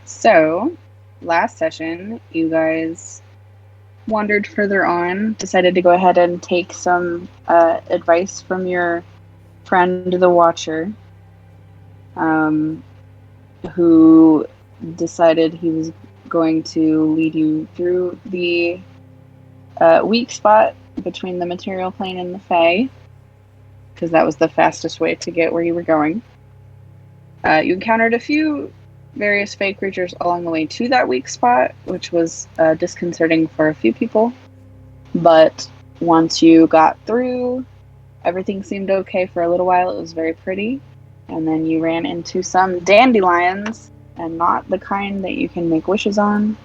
So, last session, you guys wandered further on, decided to go ahead and take some advice from your friend, the Watcher, um, who decided he was going to lead you through the weak spot between the material plane and the Fae, because that was the fastest way to get where you were going. You encountered a few various Fae creatures along the way to that weak spot, which was disconcerting for a few people. But once you got through, everything seemed okay for a little while. It was very pretty. And then you ran into some dandelions, and not the kind that you can make wishes on,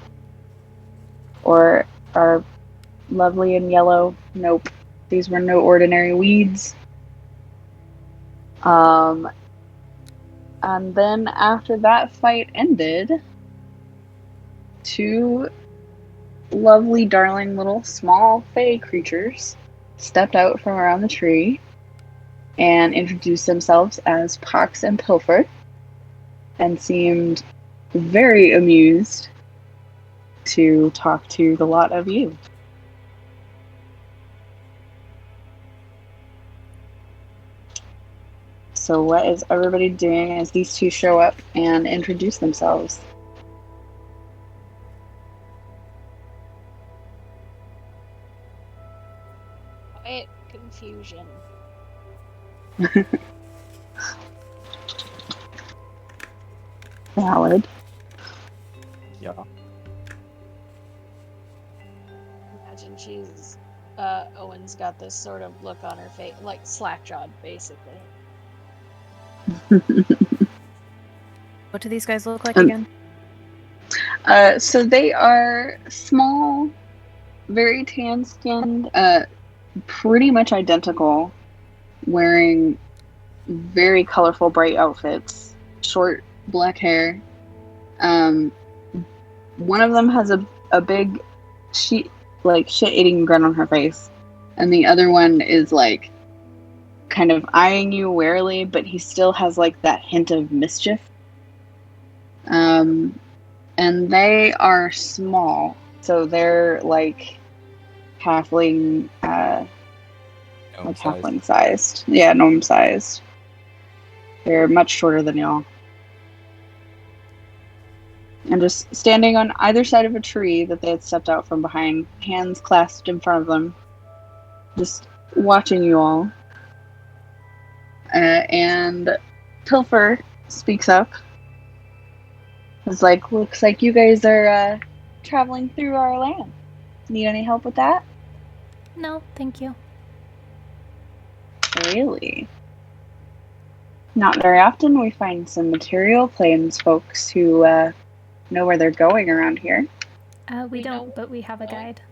or are lovely and yellow. Nope. These were no ordinary weeds. And then after that fight ended, two lovely, darling little small Fae creatures stepped out from around the tree and introduced themselves as Pox and Pilfer and seemed very amused to talk to the lot of you. So what is everybody doing as these two show up and introduce themselves? Quiet confusion. Valid. Yeah. Imagine she's Owen's got this sort of look on her face, like slack-jawed, basically. What do these guys look like again? So they are small, very tan-skinned, pretty much identical, wearing very colorful, bright outfits, short black hair. One of them has a big shit-eating grin on her face, and the other one is like kind of eyeing you warily, but he still has like that hint of mischief. And they are small, so they're like halfling, halfling sized. Yeah, gnome sized. They're much shorter than y'all. And just standing on either side of a tree that they had stepped out from behind, hands clasped in front of them, just watching you all. And Pilfer speaks up. It's like, looks like you guys are traveling through our land. Need any help with that? No, thank you. Really? Not very often we find some material planes folks who know where they're going around here. We don't, but we have a guide.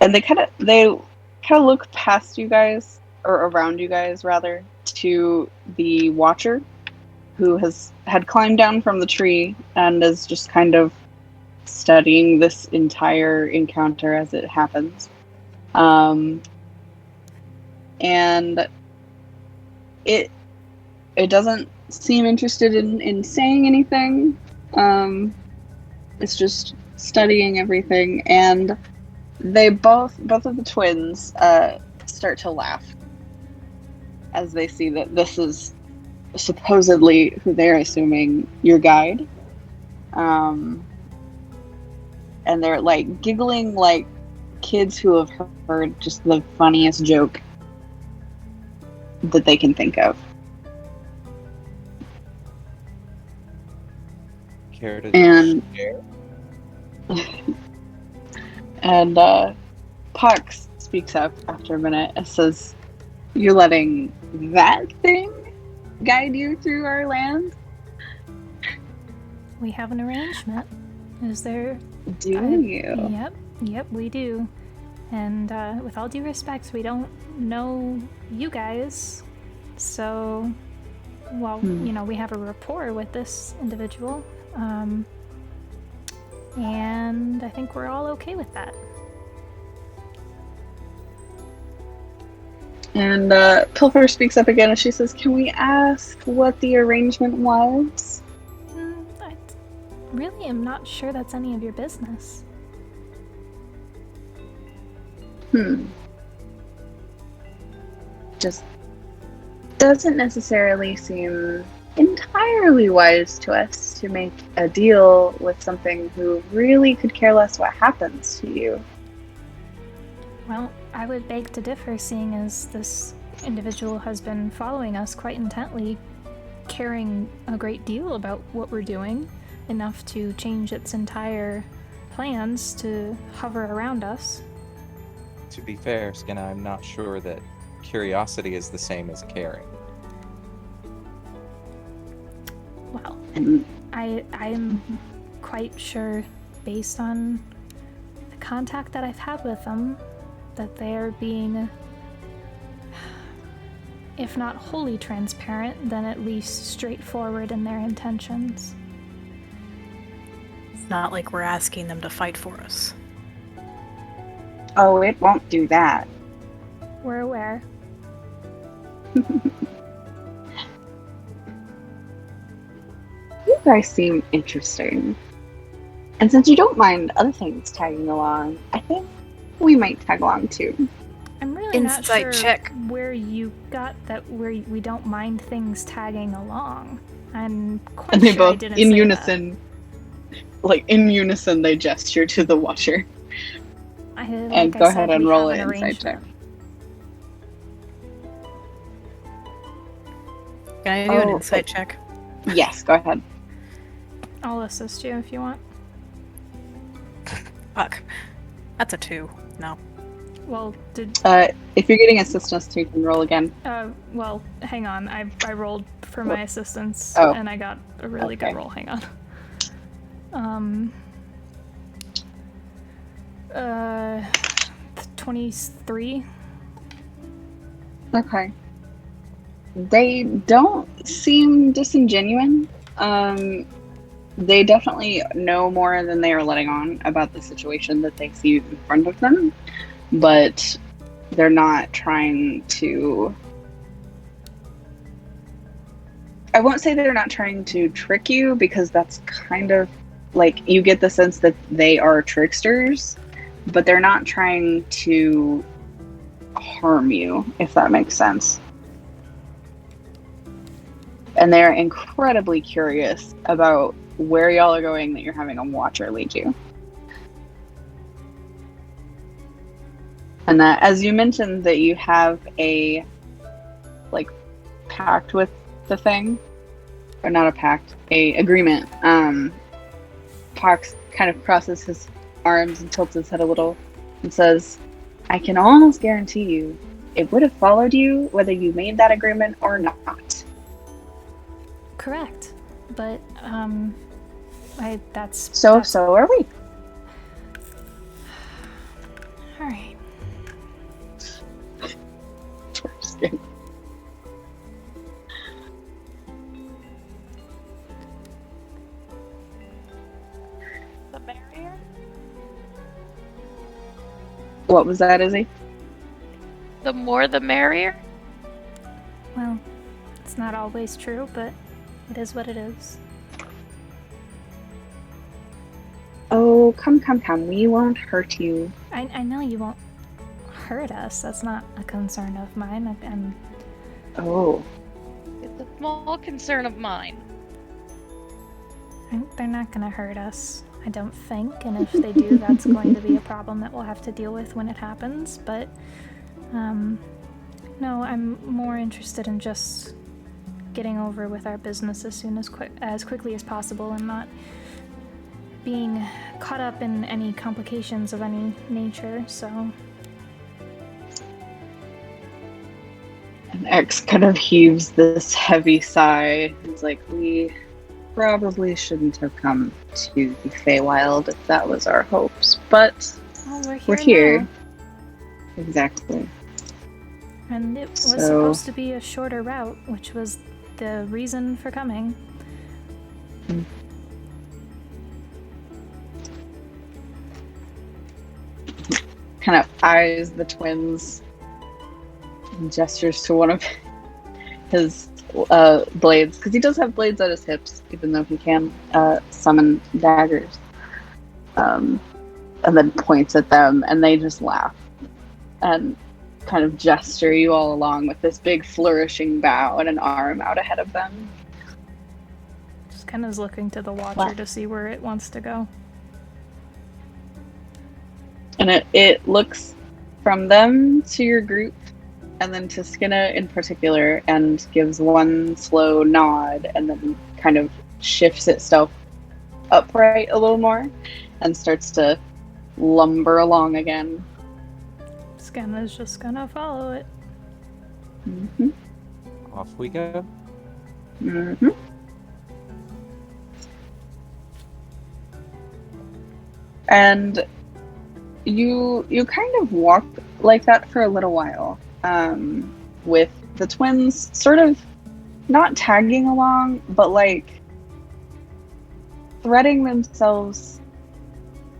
And they kind of look past you guys, or around you guys rather, to the Watcher, who had climbed down from the tree and is just kind of studying this entire encounter as it happens. And it doesn't seem interested in saying anything. It's just studying everything, and they both of the twins start to laugh as they see that this is supposedly who they're assuming your guide. And they're like giggling like kids who have heard just the funniest joke that they can think of. Care to share? And Pox speaks up after a minute and says, "You're letting that thing guide you through our land?" We have an arrangement. Is there... Do you? Yep, we do. And with all due respect, we don't know you guys. So, well, we have a rapport with this individual. And I think we're all okay with that. And Pilfer speaks up again and she says, "Can we ask what the arrangement was?" I really am not sure that's any of your business. Just doesn't necessarily seem entirely wise to us to make a deal with something who really could care less what happens to you. Well, I would beg to differ, seeing as this individual has been following us quite intently, caring a great deal about what we're doing, enough to change its entire plans to hover around us. To be fair, Skinna, I'm not sure that curiosity is the same as caring. Well, I'm quite sure, based on the contact that I've had with them, that they're being, if not wholly transparent, then at least straightforward in their intentions. It's not like we're asking them to fight for us. Oh, it won't do that. We're aware. You guys seem interesting. And since you don't mind other things tagging along, I think we might tag along too. I'm really not Insight sure check. where you got that we don't mind things tagging along. I'm quite And they sure I both, didn't in say unison, they gesture to the Watcher. that. And Like go I ahead said, and we roll have an an insight check. arrangement. Can I do an Oh, insight check? Yes, go ahead. I'll assist you if you want. Fuck. That's a 2. No. Well, If you're getting assistance, you can roll again. well, hang on. I rolled for my assistance, Oh. and I got a really Okay. good roll. Hang on. 23. Okay. They don't seem disingenuous. They definitely know more than they are letting on about the situation that they see in front of them, but they're not trying to... I won't say they're not trying to trick you, because that's kind of like, you get the sense that they are tricksters, but they're not trying to harm you, if that makes sense. And they're incredibly curious about where y'all are going that you're having a Watcher lead you. And that, as you mentioned, that you have a, pact with the thing, or not a pact, a agreement. Pox kind of crosses his arms and tilts his head a little and says, "I can almost guarantee you it would have followed you whether you made that agreement or not." Correct. But, that's... So are we. Alright. Just kidding. The merrier? What was that, Izzy? The more the merrier? Well, it's not always true, but it is what it is. Oh, come. We won't hurt you. I know you won't hurt us. That's not a concern of mine. Oh. It's a small concern of mine. They're not gonna hurt us, I don't think. And if they do, that's going to be a problem that we'll have to deal with when it happens. But, no, I'm more interested in just getting over with our business as quickly as possible, and not being caught up in any complications of any nature, so... And X kind of heaves this heavy sigh. It's like, we probably shouldn't have come to the Feywild if that was our hopes, but Well, we're here. now. Exactly. And it was So- supposed to be a shorter route, which was the reason for coming. Kind of eyes the twins gestures to one of his blades, because he does have blades at his hips, even though he can summon daggers. And then points at them, and they just laugh and kind of gesture you all along with this big flourishing bow and an arm out ahead of them. Just kind of is looking to the Watcher to see where it wants to go. And it looks from them to your group, and then to Skinna in particular, and gives one slow nod, and then kind of shifts itself upright a little more, and starts to lumber along again. Skinna's just gonna follow it. Mm-hmm. Off we go. Mm-hmm. And you kind of walk like that for a little while, with the twins sort of not tagging along, but like threading themselves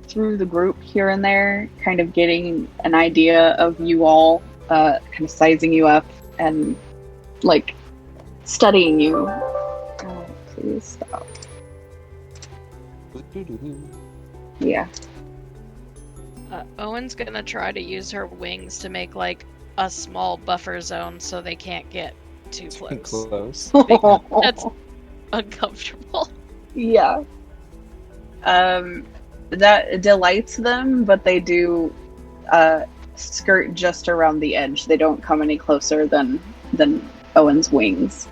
through the group here and there, kind of getting an idea of you all, kind of sizing you up and like studying you. Oh, please stop. Yeah. Owen's gonna try to use her wings to make like a small buffer zone so they can't get too close. That's uncomfortable. Yeah. That delights them, but they do skirt just around the edge. They don't come any closer than Owen's wings.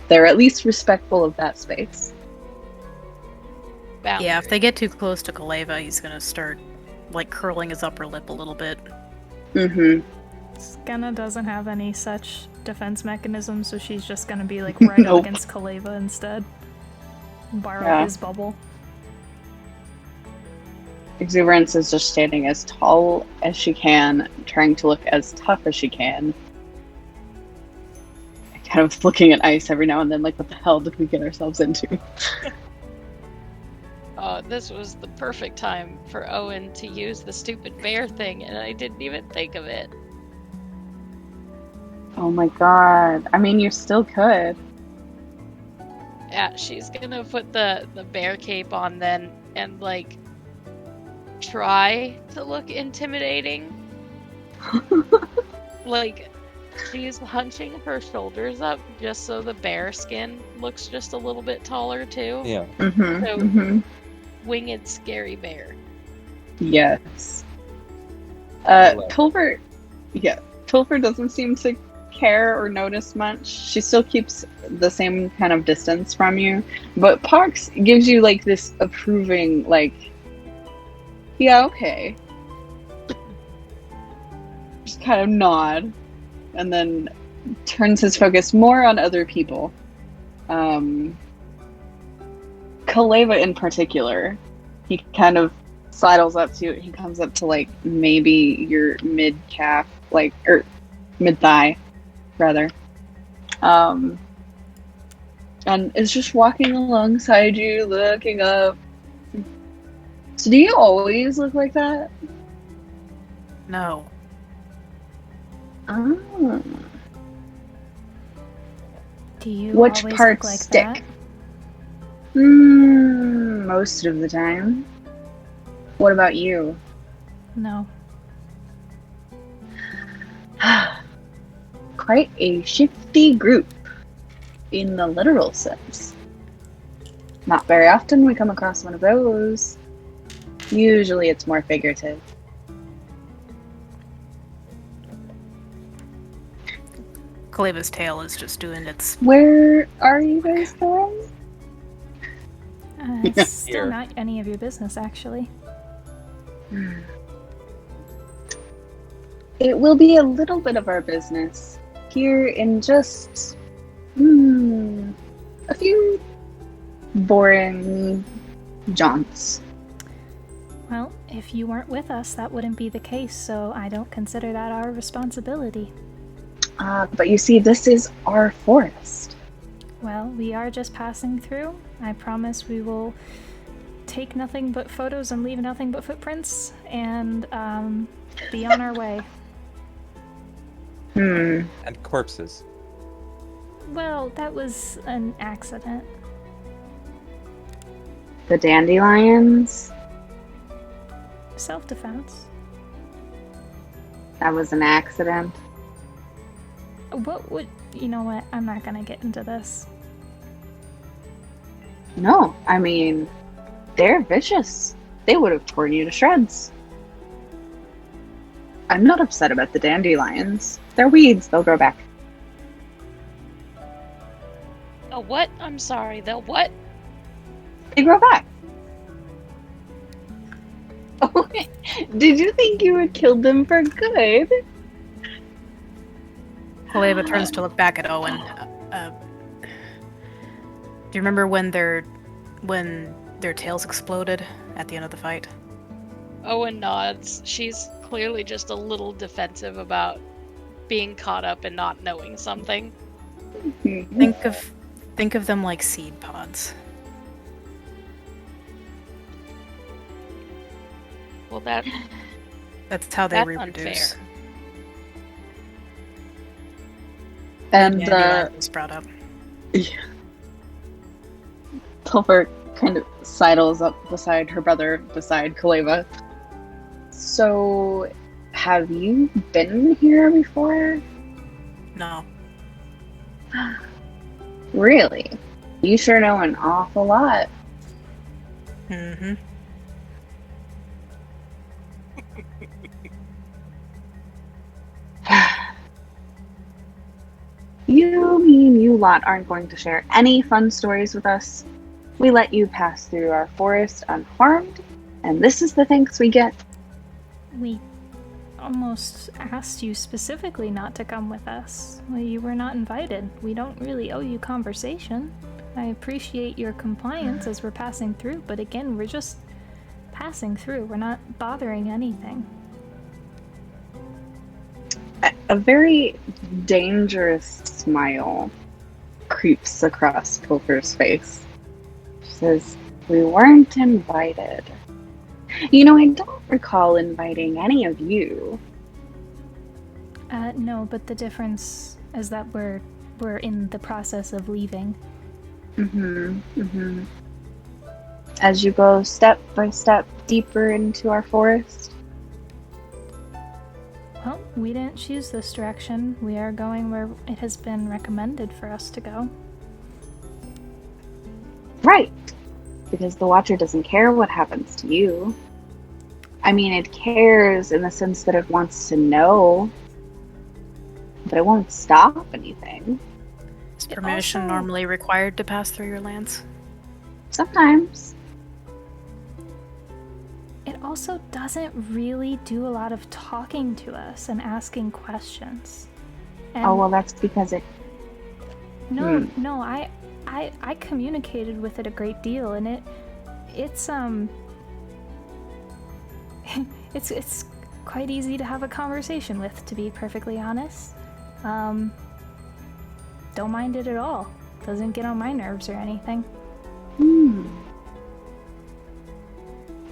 They're at least respectful of that space. Boundary. Yeah, if they get too close to Kaleva, he's gonna start, like, curling his upper lip a little bit. Mm-hmm. Skinna doesn't have any such defense mechanism, so she's just gonna be like right up against Kaleva instead. Borrow his bubble. Exuberance is just standing as tall as she can, trying to look as tough as she can. Kind of looking at Ice every now and then, like, what the hell did we get ourselves into? This was the perfect time for Owen to use the stupid bear thing, and I didn't even think of it. Oh my god. I mean, you still could. Yeah, she's gonna put the bear cape on then, and, like, try to look intimidating. Like, she's hunching her shoulders up just so the bear skin looks just a little bit taller, too. Yeah. Mm-hmm. So, Mm-hmm. winged scary bear. Yes. I love Pilfer, Pilfer doesn't seem to care or notice much. She still keeps the same kind of distance from you, but Pox gives you like this approving, like, yeah, okay. Just kind of nod, and then turns his focus more on other people. Kaleva in particular, he kind of sidles up to, he comes up to like maybe your mid calf, like, or mid thigh, rather. And is just walking alongside you, looking up. So do you always look like that? No. Oh. Do you Which always parts look like stick? that? Most of the time. What about you? No. Quite a shifty group, in the literal sense. Not very often we come across one of those. Usually it's more figurative. Kaleva's tail is just doing its... Where are you guys going? It's still Here. not any of your business, actually. It will be a little bit of our business here in just a few boring jaunts. Well, if you weren't with us, that wouldn't be the case, so I don't consider that our responsibility. But you see, this is our forest. Well, we are just passing through. I promise we will take nothing but photos and leave nothing but footprints, and be on our way. Hmm. And corpses. Well, that was an accident. The dandelions? Self-defense. That was an accident. What would... You know what? I'm not gonna get into this. No, I mean, they're vicious. They would have torn you to shreds. I'm not upset about the dandelions. They're weeds, they'll grow back. The what? I'm sorry, the what? They grow back. Oh, did you think you had killed them for good? Kaleva turns to look back at Owen. Do you remember when their tails exploded at the end of the fight? Owen nods. She's clearly just a little defensive about being caught up and not knowing something. Think of them like seed pods. Well, That's how they that's reproduce. unfair. And Dandelion was brought up. Pilfer kind of sidles up beside her brother, beside Kaleva. So, have you been here before? No. Really? You sure know an awful lot. Mm-hmm. You mean you lot aren't going to share any fun stories with us? We let you pass through our forest unharmed, and this is the thanks we get? We almost asked you specifically not to come with us. Well, you were not invited. We don't really owe you conversation. I appreciate your compliance as we're passing through, but again, we're just passing through. We're not bothering anything. A very dangerous smile creeps across Pilfer's face. She says, "We weren't invited. You know, I don't recall inviting any of you." No, but the difference is that we're in the process of leaving. As you go step by step deeper into our forest. Well, we didn't choose this direction. We are going where it has been recommended for us to go. Right. Because the Watcher doesn't care what happens to you. I mean, it cares in the sense that it wants to know, but it won't stop anything. Is permission normally required to pass through your lands? Sometimes. It also doesn't really do a lot of talking to us and asking questions. And Oh, well, that's because it... No, I communicated with it a great deal, and it's it's quite easy to have a conversation with, to be perfectly honest. Don't mind it at all. Doesn't get on my nerves or anything.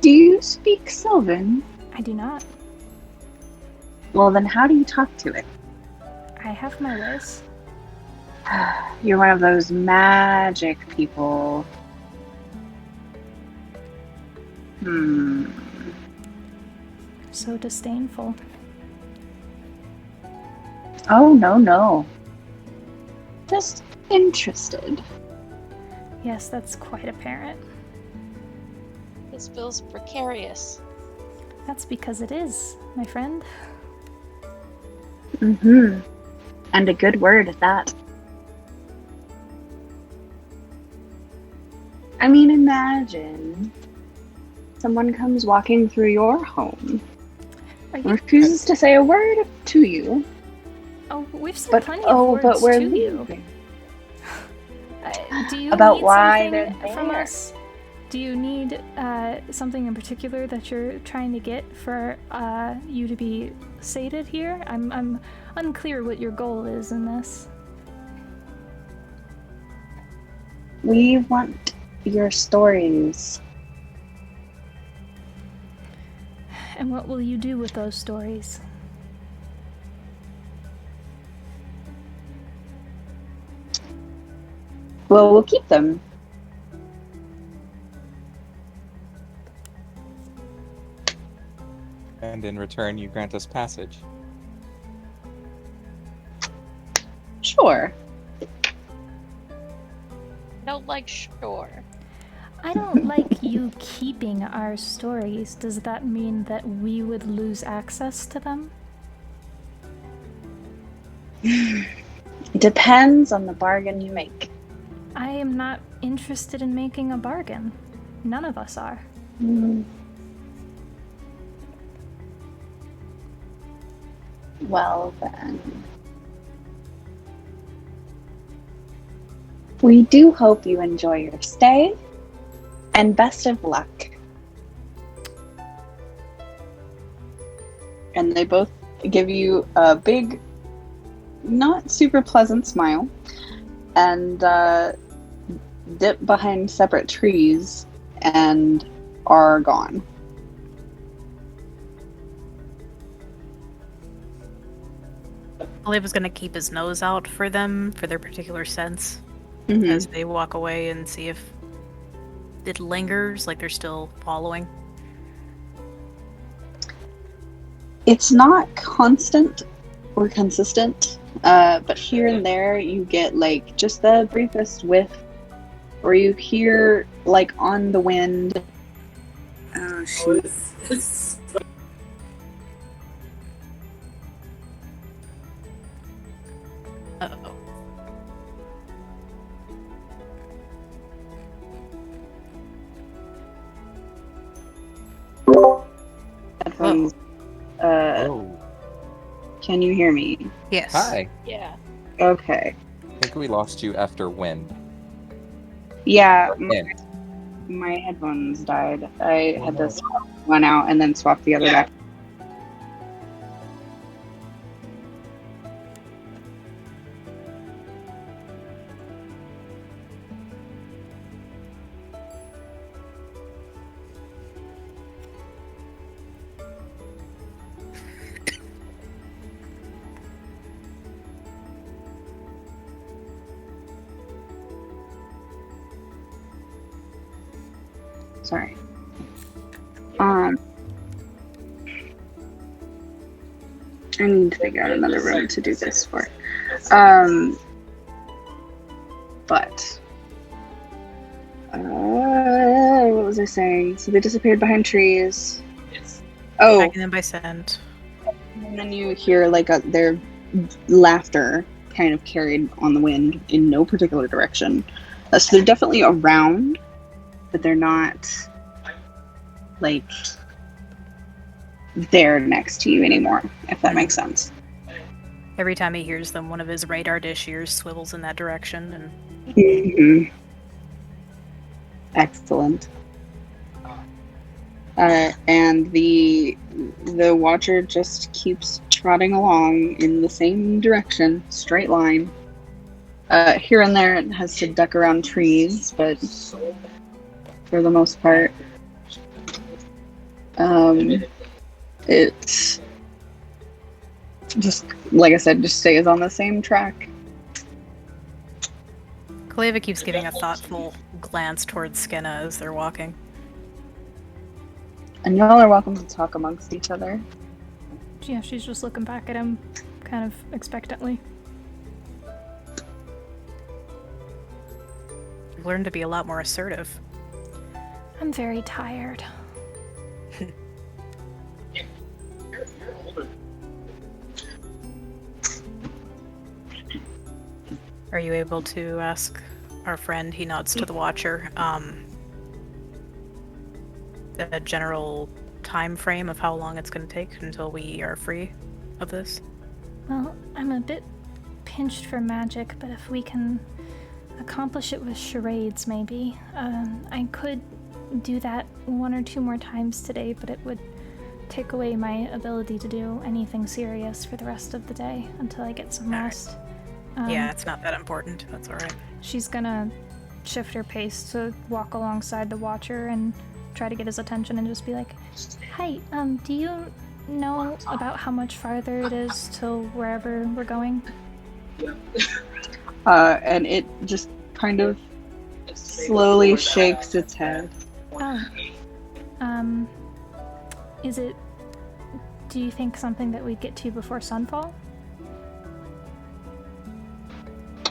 Do you speak Sylvan? I do not. Well, then how do you talk to it? I have my ways. You're one of those magic people. So disdainful. Oh, no. Just interested. Yes, that's quite apparent. This feels precarious. That's because it is, my friend. And a good word at that. I mean, imagine someone comes walking through your home and refuses to say a word to you. Oh, we've said plenty of words but we're to leaving. you. Do you About need why something they're from there. us? Do you need something in particular that you're trying to get for you to be sated here? I'm unclear what your goal is in this. We want your stories. And what will you do with those stories? Well, we'll keep them. And in return, you grant us passage. Sure. I don't like sure. I don't like you keeping our stories. Does that mean that we would lose access to them? It depends on the bargain you make. I am not interested in making a bargain. None of us are. Well, then. We do hope you enjoy your stay, and best of luck. And they both give you a big, not super pleasant smile, and dip behind separate trees and are gone. Olive was gonna keep his nose out for them, for their particular sense, Mhm. as they walk away and see if it lingers, like they're still following. It's not constant or consistent, but here and there you get like just the briefest whiff, or you hear like on the wind. Oh shoot! Uh-oh. Headphones. Oh. Can you hear me? Yes. Hi. Yeah. Okay. I think we lost you after wind. Yeah, Wind. my headphones died. I Oh, had no. to swap one out and then swap the other back. Sorry. I need to figure out another room to do this for. But what was I saying? So they disappeared behind trees. Oh, Tagging them by scent. and then you hear like their laughter kind of carried on the wind in no particular direction. So they're definitely around, but they're not like there next to you anymore, if that makes sense. Every time he hears them, one of his radar dish ears swivels in that direction, and Mm-hmm. Excellent. And the watcher just keeps trotting along in the same direction, straight line. Here and there, it has to duck around trees, but for the most part, it's just, like I said, just stays on the same track. Kaleva keeps giving a thoughtful glance towards Skenna as they're walking. And y'all are welcome to talk amongst each other. Yeah, she's just looking back at him kind of expectantly. You've learned to be a lot more assertive. I'm very tired. Are you able to ask our friend, he nods to the Watcher, a general time frame of how long it's going to take until we are free of this? Well, I'm a bit pinched for magic, but if we can accomplish it with charades, maybe. I could do that 1 or 2 more times today, but it would take away my ability to do anything serious for the rest of the day until I get some rest. Yeah, it's not that important. That's alright. She's gonna shift her pace to walk alongside the Watcher and try to get his attention and just be like, "Hi, do you know about how much farther it is to wherever we're going?" And it just kind of slowly shakes its head. Oh. Is it... Do you think something that we'd get to before sunfall?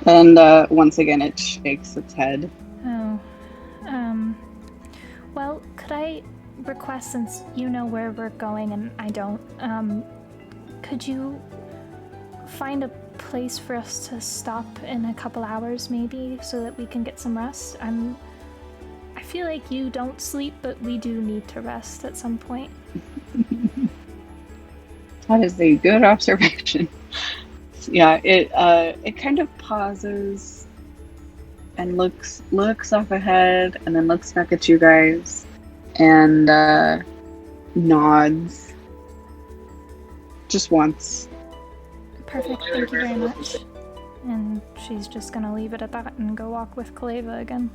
And once again, it shakes its head. Oh. Well, could I request, since you know where we're going and I don't, could you find a place for us to stop in a couple hours maybe so that we can get some rest? I feel like you don't sleep, but we do need to rest at some point. That is a good observation. Yeah, it kind of pauses and looks off ahead and then looks back at you guys and nods just once. Perfect, thank you very much. And she's just gonna leave it at that and go walk with Kaleva again.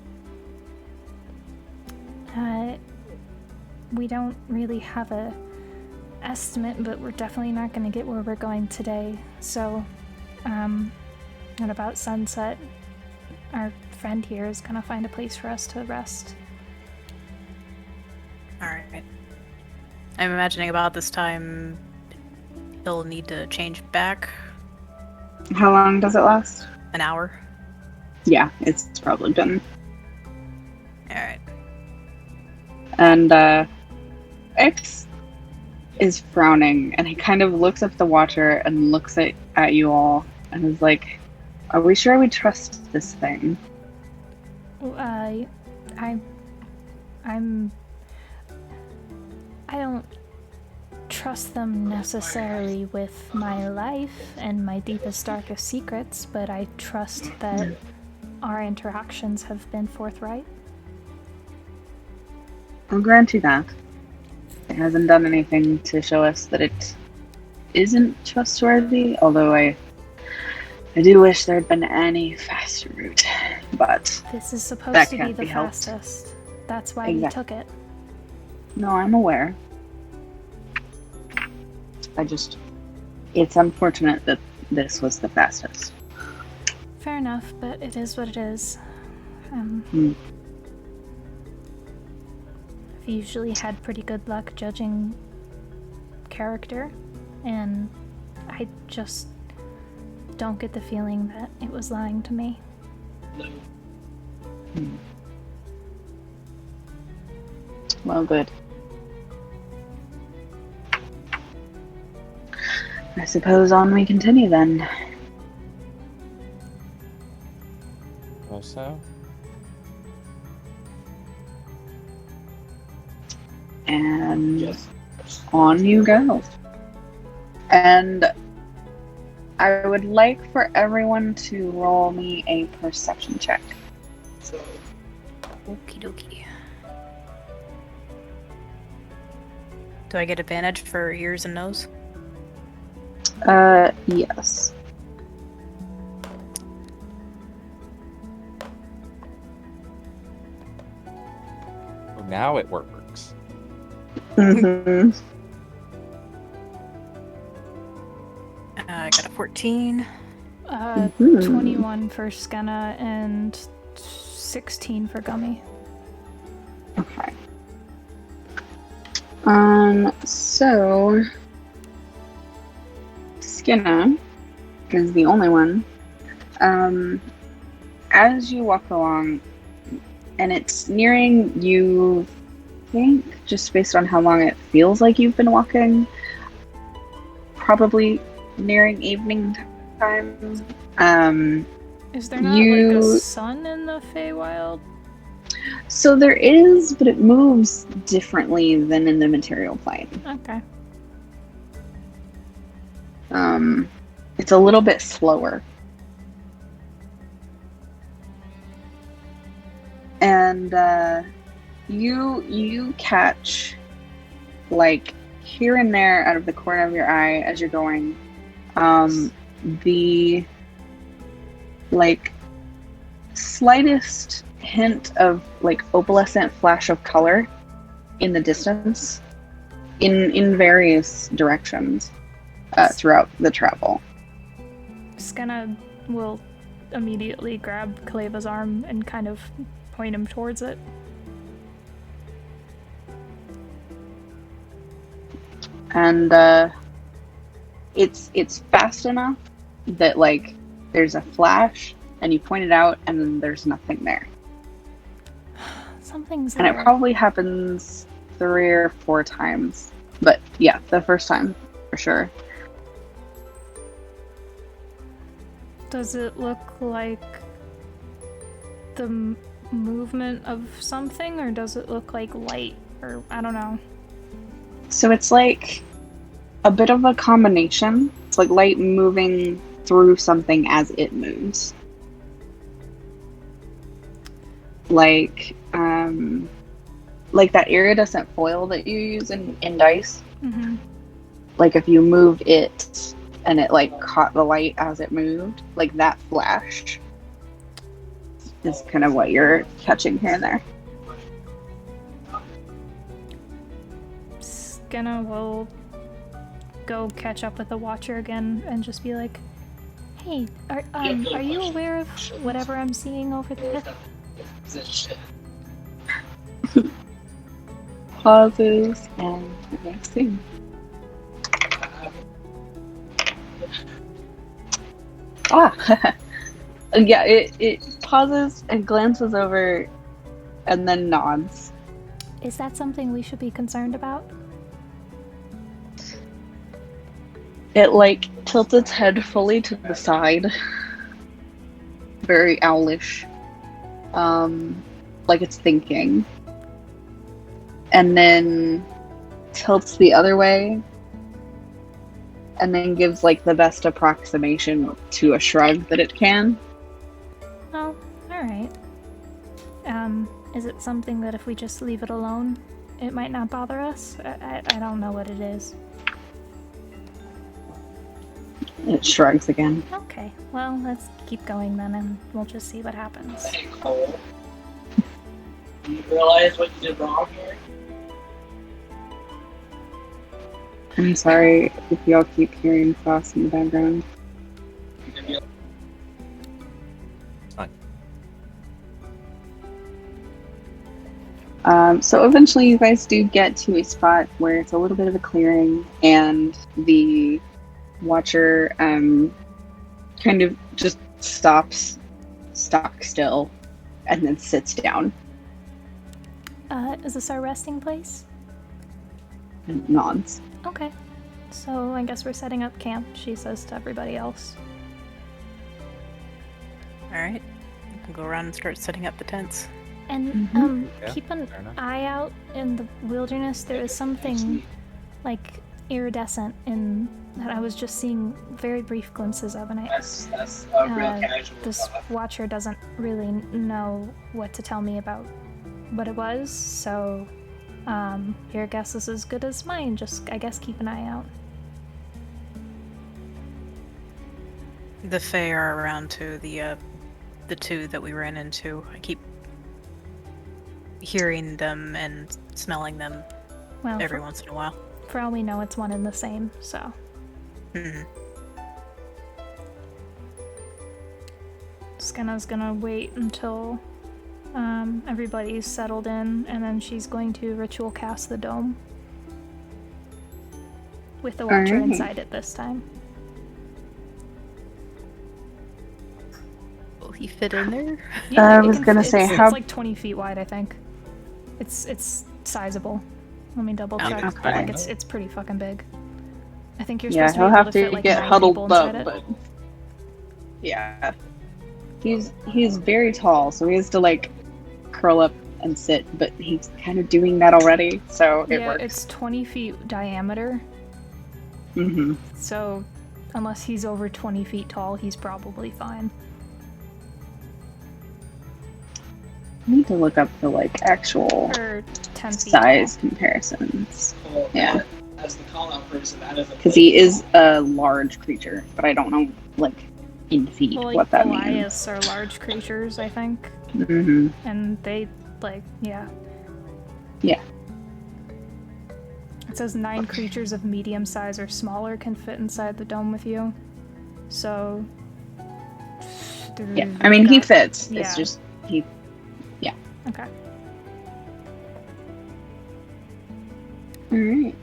We don't really have a estimate, but we're definitely not gonna get where we're going today. So, at about sunset, our friend here is gonna find a place for us to rest. Alright. I'm imagining about this time he'll need to change back. How long does it last? An hour. Yeah, it's probably been. Alright. And X is frowning, and he kind of looks up the water and looks at you all, and is like, "Are we sure we trust this thing?" I don't trust them necessarily with my life and my deepest, darkest secrets, but I trust that our interactions have been forthright. I'll grant you that. It hasn't done anything to show us that it isn't trustworthy, although I do wish there had been any faster route, but This is supposed that to be can't the be helped. fastest. That's why Exactly. we took it. No, I'm aware. It's unfortunate that this was the fastest. Fair enough, but it is what it is. I've usually had pretty good luck judging character, and I just don't get the feeling that it was lying to me. Well, good. I suppose on we continue then. So? And on you go. And I would like for everyone to roll me a perception check. Okie dokie. Do I get advantage for ears and nose? Yes. Oh, now it works. Mm-hmm. I got a 14. 21 for Skenna and 16 for Gummy. Okay. So Skinna is the only one. As you walk along, and it's nearing, you think, just based on how long it feels like you've been walking, probably nearing evening time. Is there not like a sun in the Feywild? So there is, but it moves differently than in the material plane. Okay. It's a little bit slower. And you catch, like, here and there out of the corner of your eye as you're going, the, like, slightest hint of, like, opalescent flash of color in the distance in various directions throughout the travel. Skenna will immediately grab Kaleva's arm and kind of point him towards it. And it's fast enough that like there's a flash and you point it out and then there's nothing there. Something's And it probably happens 3 or 4 times. But yeah, the first time for sure. Does it look like the movement of something, or does it look like light? Or I don't know. So it's like a bit of a combination. It's like light moving through something as it moves. Like that iridescent foil that you use in dice. Mm-hmm. Like if you moved it and it like caught the light as it moved, like that flash is kind of what you're catching here and there. Skinna will go catch up with the Watcher again and just be like, "Hey, are you aware of whatever I'm seeing over there?" Pauses and the next thing. Yeah, it pauses and glances over and then nods. Is that something we should be concerned about? It like tilts its head fully to the side. Very owlish. Like it's thinking. And then tilts the other way. And then gives like the best approximation to a shrug that it can. Oh, alright. Is it something that if we just leave it alone, it might not bother us? I don't know what it is. It shrugs again. Okay, well, let's keep going then, and we'll just see what happens. Hey, Cole. You realize what you did wrong here? I'm sorry if y'all keep hearing Frost in the background. Fine. So eventually you guys do get to a spot where it's a little bit of a clearing and the Watcher kind of just stops stock still and then sits down Is this our resting place? and nods. Okay. So I guess we're setting up camp, she says to everybody else. Alright. We can go around and start setting up the tents. And Yeah, keep an fair enough. eye out in the wilderness. There is something like iridescent in that I was just seeing very brief glimpses of, and That's a real casual this thought. Watcher doesn't really know what to tell me about what it was, so your guess is as good as mine. Just, I guess, keep an eye out. The Fae are around too, the 2 that we ran into. I keep hearing them and smelling them Well, every once in a while. for all we know, it's one and the same, so. Hmm. Skinna's gonna wait until everybody's settled in, and then she's going to ritual cast the dome. With the Watcher Alright. inside it this time. Will he fit in there? I it was can gonna fit- say, it's how- like 20 feet wide, I think. It's sizable. Let me double Okay. check. Okay. Like it's pretty fucking big. I think you're Yeah, supposed to he'll be able have to to fit like get 9 huddled people inside up, it. but yeah. He's very tall, so he has to like curl up and sit, but he's kind of doing that already, so it Yeah, works. it's 20 feet diameter, Mm-hmm. so unless he's over 20 feet tall, he's probably fine. I need to look up the like actual Or 10 feet size comparisons. Well, Yeah. As the call-out person, that is a Because he is a large creature, but I don't know like in feet Well, like what that means. Goliaths are large creatures, I think, Mm-hmm. and they like yeah. Yeah. It says 9 creatures of medium size or smaller can fit inside the dome with you. So Yeah, I mean, he fits. Yeah. It's just, he... Okay. Alright.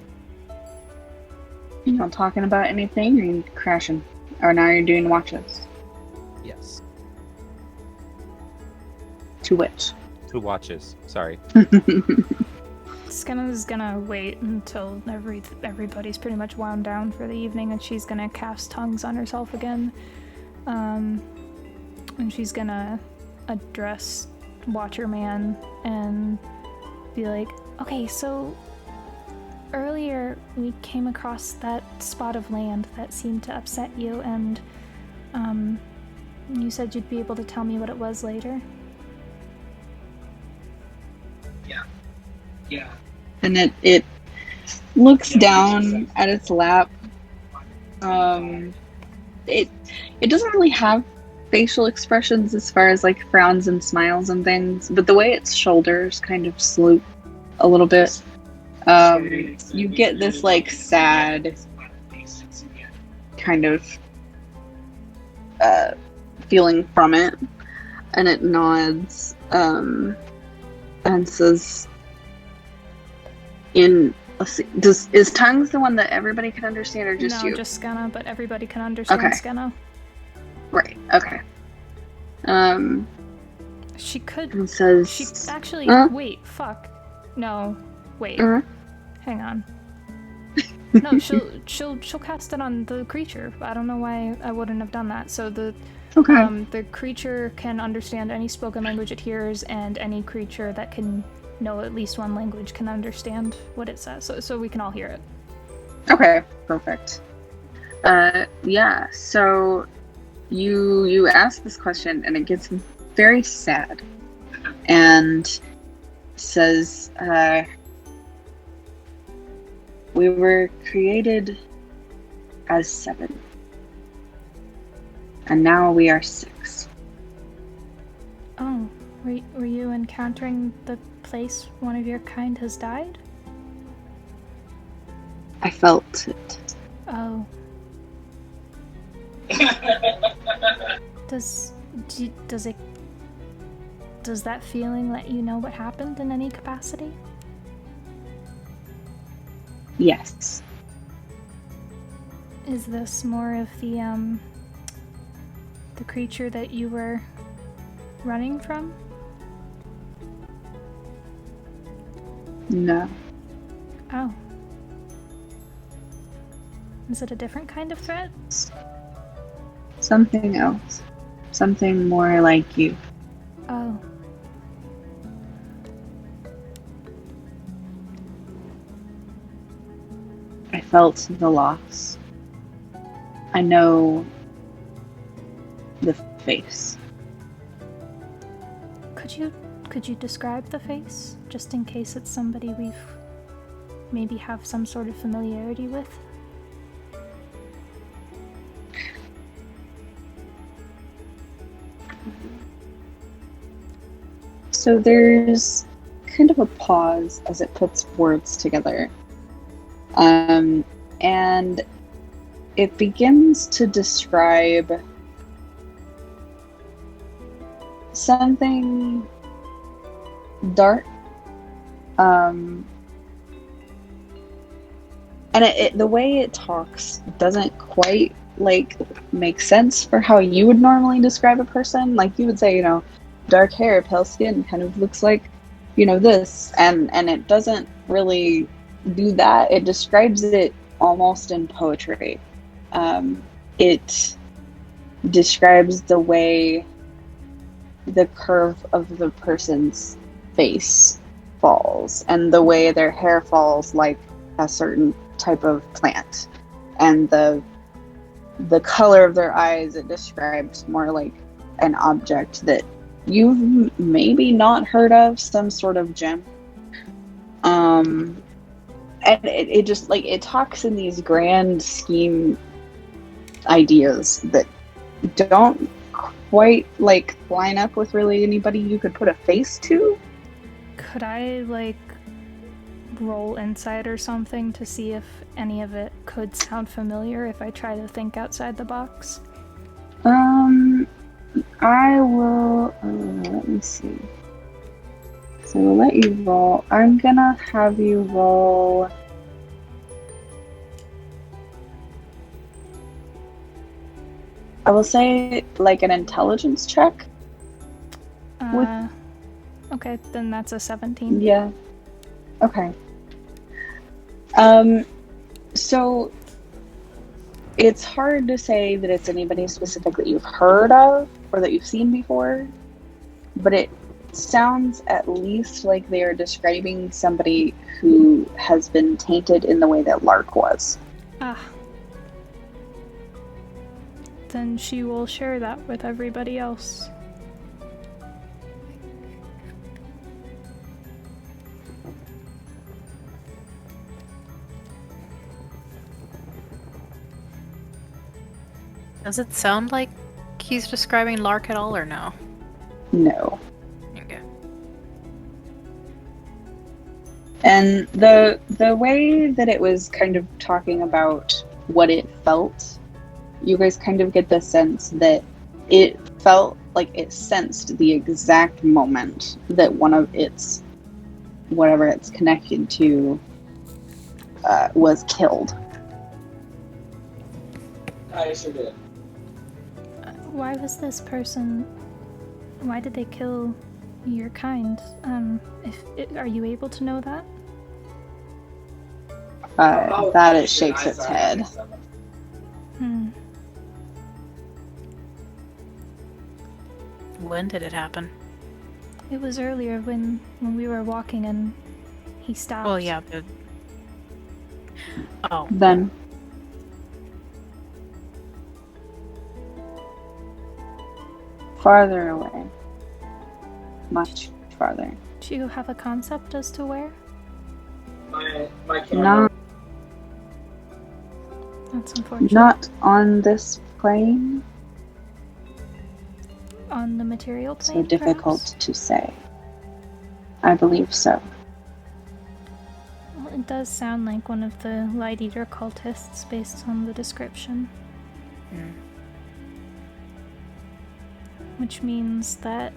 You not talking about anything, or you crashing? Or now you're doing watches? Yes. To which? 2 watches. Sorry. Skinna's gonna wait until everybody's pretty much wound down for the evening, and she's gonna cast tongues on herself again. And she's gonna address Watcher Man and be like, okay, so earlier we came across that spot of land that seemed to upset you, and you said you'd be able to tell me what it was later. Yeah. And it looks down at its lap. It doesn't really have facial expressions as far as like frowns and smiles and things, but the way its shoulders kind of sloop a little bit, you get this like sad kind of feeling from it, and it nods and says, let's see, is tongues the one that everybody can understand, or just no, you? just Skinna, but everybody can understand Okay. Skinna. Right. Okay. She could. And says, She actually. Wait. Fuck. No. Wait. Hang on. No, she'll cast it on the creature. I don't know why I wouldn't have done that. So the creature can understand any spoken language it hears, and any creature that can know at least one language can understand what it says. So we can all hear it. Okay. Perfect. Yeah. So you ask this question, and it gets very sad, and says, we were created as 7, and now we are 6. Oh, were you encountering the place one of your kind has died? I felt it. Oh. Does that feeling let you know what happened in any capacity? Yes. Is this more of the creature that you were running from? No. Oh. Is it a different kind of threat? Something else. Something more like you. Oh. I felt the loss. I know the face. Could you describe the face, just in case it's somebody we've maybe have some sort of familiarity with? So there's kind of a pause as it puts words together. And it begins to describe something dark. And the way it talks doesn't quite like make sense for how you would normally describe a person. Like you would say, dark hair, pale skin, kind of looks like, this, and it doesn't really do that. It describes it almost in poetry. It describes the way the curve of the person's face falls, and the way their hair falls like a certain type of plant, and the color of their eyes. It describes more like an object that you've maybe not heard of, some sort of gem. And it just like it talks in these grand scheme ideas that don't quite like line up with really anybody you could put a face to. Could I like roll insight or something to see if any of it could sound familiar if I try to think outside the box? I will. Let me see. So we'll let you roll. I'm gonna have you roll. I will say like an intelligence check. Okay, then that's a 17. Yeah. Okay. So it's hard to say that it's anybody specific that you've heard of or that you've seen before, but it sounds at least like they are describing somebody who has been tainted in the way that Lark was. Then she will share that with everybody else. Does it sound like he's describing Lark at all, or no? No. Okay. And the way that it was kind of talking about what it felt, you guys kind of get the sense that it felt like it sensed the exact moment that one of its, whatever it's connected to, was killed. I sure did. Why was this person... Why did they kill your kind? Are you able to know that? That it shakes its head. When did it happen? It was earlier when we were walking and he stopped. Oh, yeah. Oh. Then farther away. Much farther. Do you have a concept as to where? My camera. That's unfortunate. Not on this plane. On the material plane, So difficult perhaps? to say. I believe so. Well, it does sound like one of the Light Eater cultists based on the description. Which means that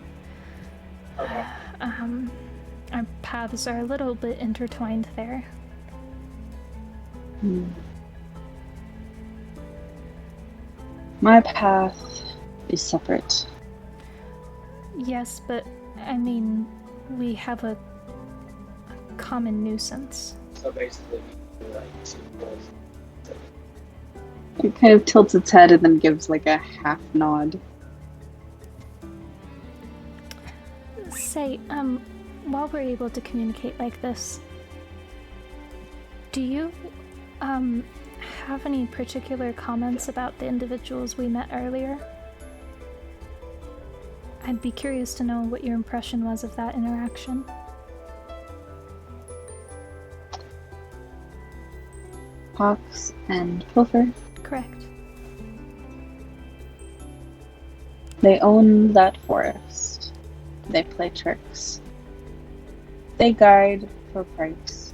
our paths are a little bit intertwined there. My path is separate. Yes, but I mean, we have a common nuisance. So basically, like, two goals. It kind of tilts its head and then gives like a half nod. Say, while we're able to communicate like this, do you, have any particular comments about the individuals we met earlier? I'd be curious to know what your impression was of that interaction. Hawks and Pilfer. Correct. They own that forest. They play tricks. They guide for price.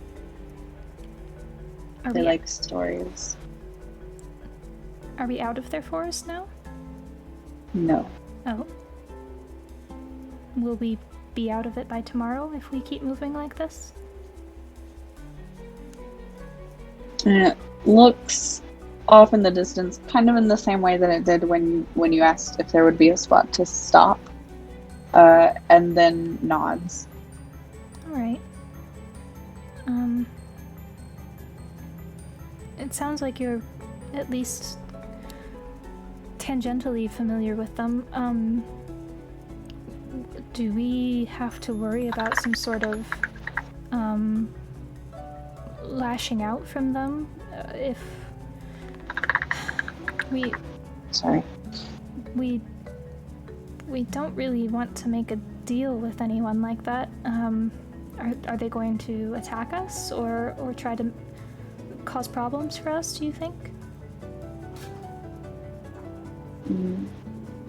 They like stories. Are we out of their forest now? No. Oh. Will we be out of it by tomorrow if we keep moving like this? And it looks off in the distance, kind of in the same way that it did when you asked if there would be a spot to stop. And then nods. Alright. It sounds like you're at least tangentially familiar with them. Do we have to worry about some sort of lashing out from them if we... Sorry. We don't really want to make a deal with anyone like that. Are they going to attack us or try to cause problems for us, do you think?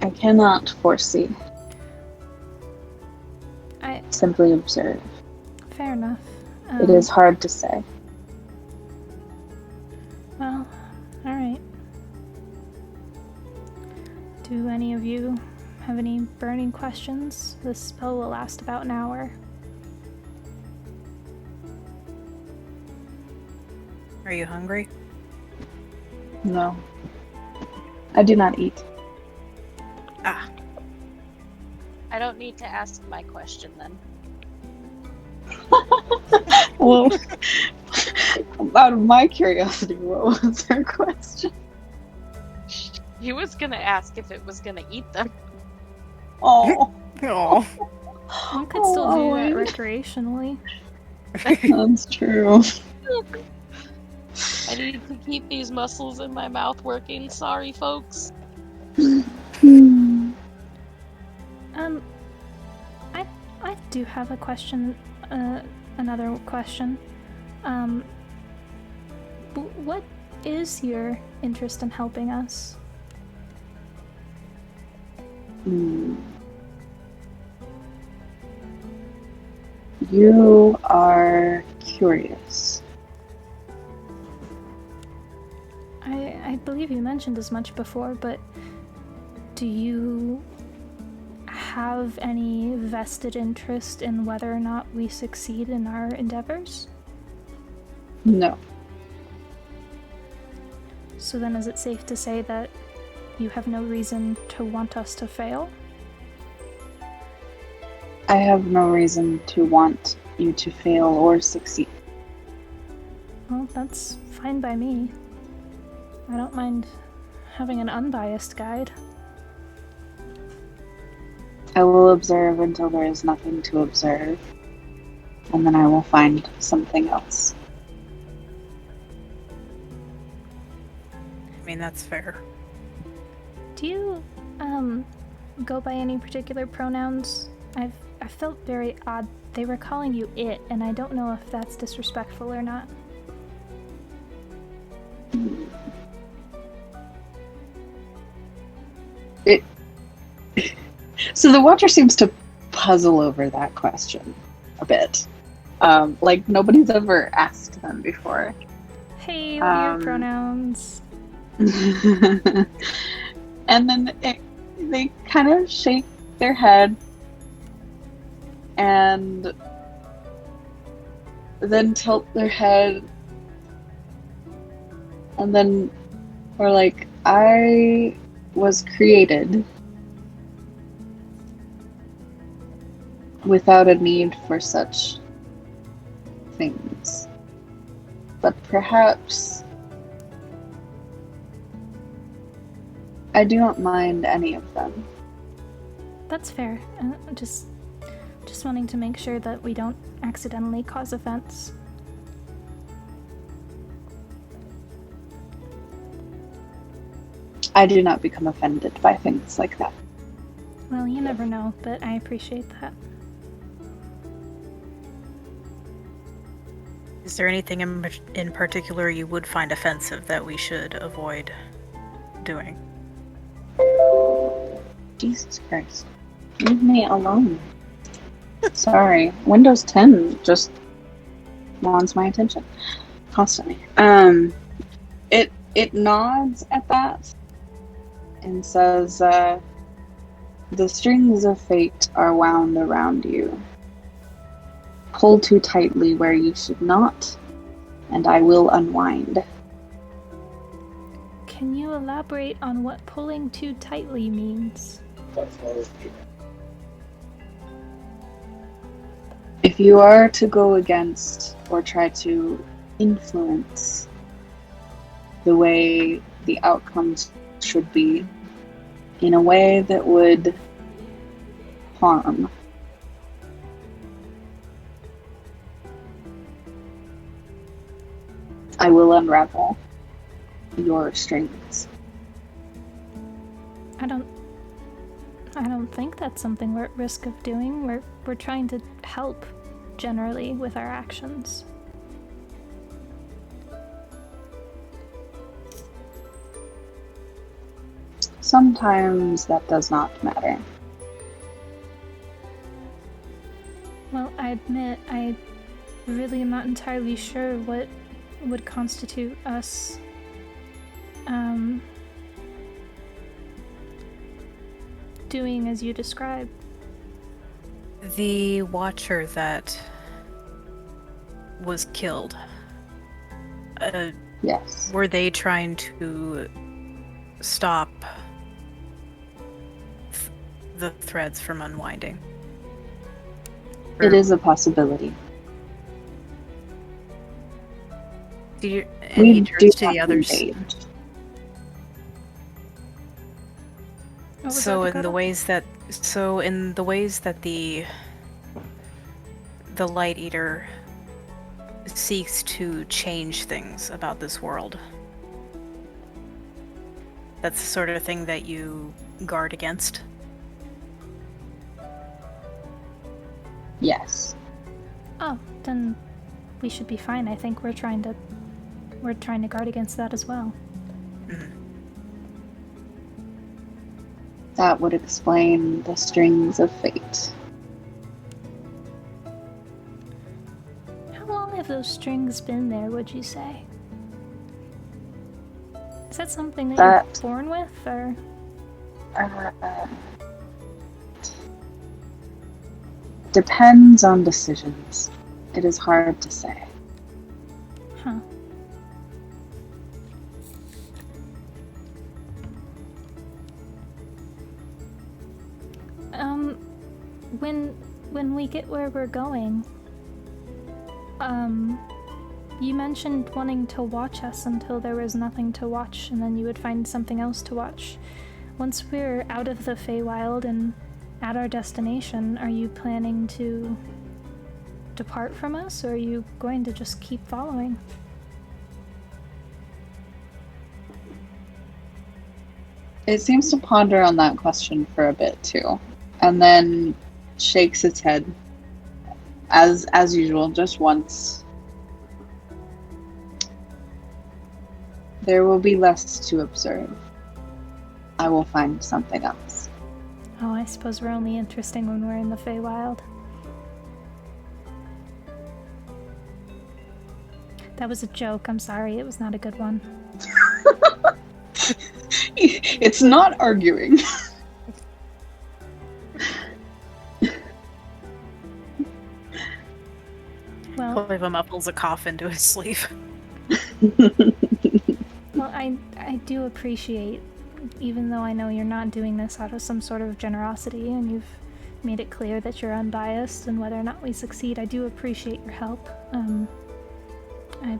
I cannot foresee. I simply observe. Fair enough. It is hard to say. Well, alright. Do any of you have any burning questions, this spell will last about an hour. Are you hungry? No. I do not eat. Ah. I don't need to ask my question then. Well, out of my curiosity, what was her question? He was gonna ask if it was gonna eat them. Oh. Oh. One could still do that Owen. recreationally. That's true. I need to keep these muscles in my mouth working. Sorry, folks. I do have a question, another question. What is your interest in helping us? You are curious. I believe you mentioned as much before, but do you have any vested interest in whether or not we succeed in our endeavors? No. So then is it safe to say that you have no reason to want us to fail? I have no reason to want you to fail or succeed. Well, that's fine by me. I don't mind having an unbiased guide. I will observe until there is nothing to observe, and then I will find something else. I mean, that's fair. Do you, go by any particular pronouns? I felt very odd. They were calling you it, and I don't know if that's disrespectful or not. So the Watcher seems to puzzle over that question a bit. Like nobody's ever asked them before. Hey, what are your pronouns? And then they kind of shake their head and then tilt their head and then are like, I was created without a need for such things. But perhaps I do not mind any of them. That's fair. Just wanting to make sure that we don't accidentally cause offense. I do not become offended by things like that. Well, you never know, but I appreciate that. Is there anything in particular you would find offensive that we should avoid doing? Jesus Christ. Leave me alone. Sorry. Windows 10 just wants my attention. Constantly. It nods at that and says, the strings of fate are wound around you. Pull too tightly where you should not, and I will unwind. Can you elaborate on what pulling too tightly means? If you are to go against or try to influence the way the outcomes should be in a way that would harm, I will unravel your strings. I don't think that's something we're at risk of doing. We're trying to help generally with our actions. Sometimes that does not matter. Well, I admit I really am not entirely sure what would constitute us doing as you described? The Watcher that was killed. Yes. Were they trying to stop the threads from unwinding? It is a possibility. And We he do turns to not the others. engage. So in the ways that the Light Eater seeks to change things about this world, that's the sort of thing that you guard against. Yes. Oh, then we should be fine. I think we're trying to guard against that as well. That would explain the strings of fate. How long have those strings been there, would you say? Is that something that you're born with, or? Depends on decisions. It is hard to say. Huh. When we get where we're going, you mentioned wanting to watch us until there was nothing to watch, and then you would find something else to watch. Once we're out of the Feywild and at our destination, are you planning to depart from us, or are you going to just keep following? It seems to ponder on that question for a bit too, and then shakes its head as usual, just once. There will be less to observe. I will find something else. Oh, I suppose we're only interesting when we're in the Feywild. That was a joke. I'm sorry. It was not a good one. It's not arguing. Well, Cleva muffles a cough into his sleeve. well, I do appreciate, even though I know you're not doing this out of some sort of generosity, and you've made it clear that you're unbiased, and whether or not we succeed, I do appreciate your help. I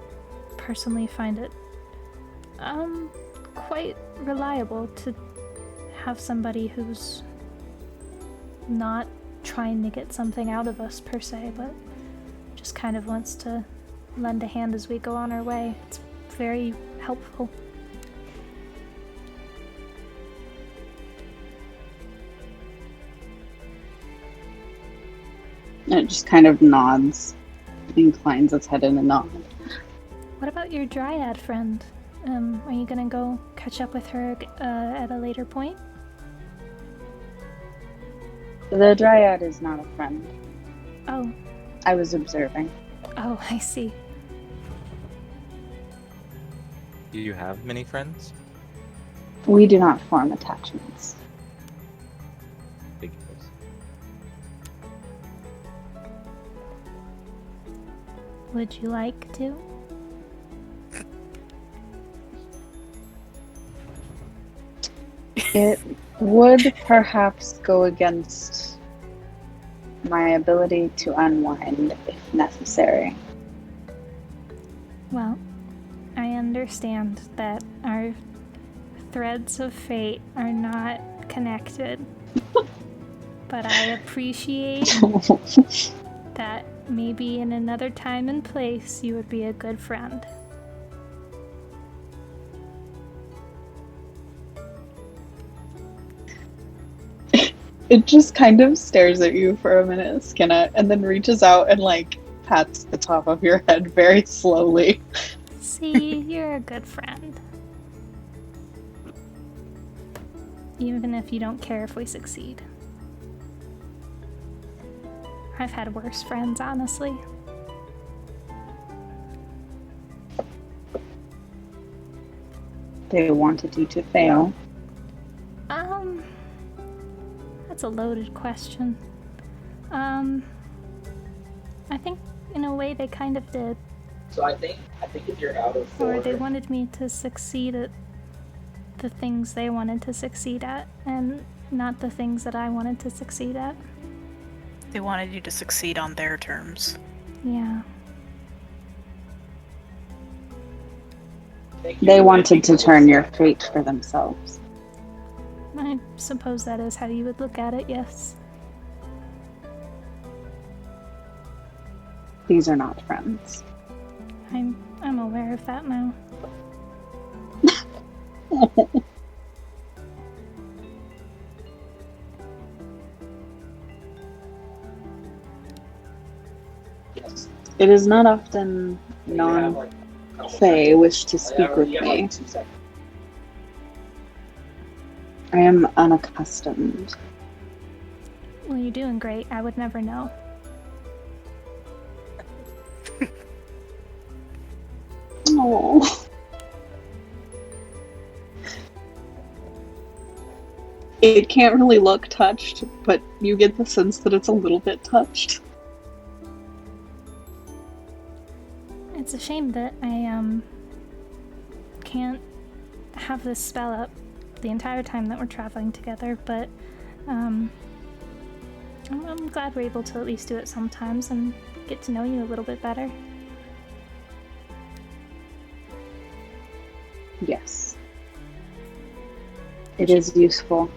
personally find it quite reliable to have somebody who's not trying to get something out of us per se, but just kind of wants to lend a hand as we go on our way. It's very helpful. And it just kind of nods, inclines its head in a nod. What about your dryad friend? Are you gonna go catch up with her at a later point? The dryad is not a friend. Oh. I was observing. Oh, I see. Do you have many friends? We do not form attachments. Figures. Would you like to? It would perhaps go against my ability to unwind if necessary. Well, I understand that our threads of fate are not connected, but I appreciate that maybe in another time and place you would be a good friend. It just kind of stares at you for a minute, Skinna, and then reaches out and pats the top of your head very slowly. See, you're a good friend. Even if you don't care if we succeed. I've had worse friends, honestly. They wanted you to fail. That's a loaded question. I think in a way they kind of did. So I think if you're out of 4, Or they wanted me to succeed at the things they wanted to succeed at, and not the things that I wanted to succeed at. They wanted you to succeed on their terms. Yeah. They wanted to turn your fate for themselves. I suppose that is how you would look at it, yes. These are not friends. I'm aware of that now. yes. It is not often non-Fae wish to speak with me. I am unaccustomed. Well, you're doing great. I would never know. Oh. It can't really look touched, but you get the sense that it's a little bit touched. It's a shame that I can't have this spell up the entire time that we're traveling together, but I'm glad we're able to at least do it sometimes and get to know you a little bit better. Yes. It is useful.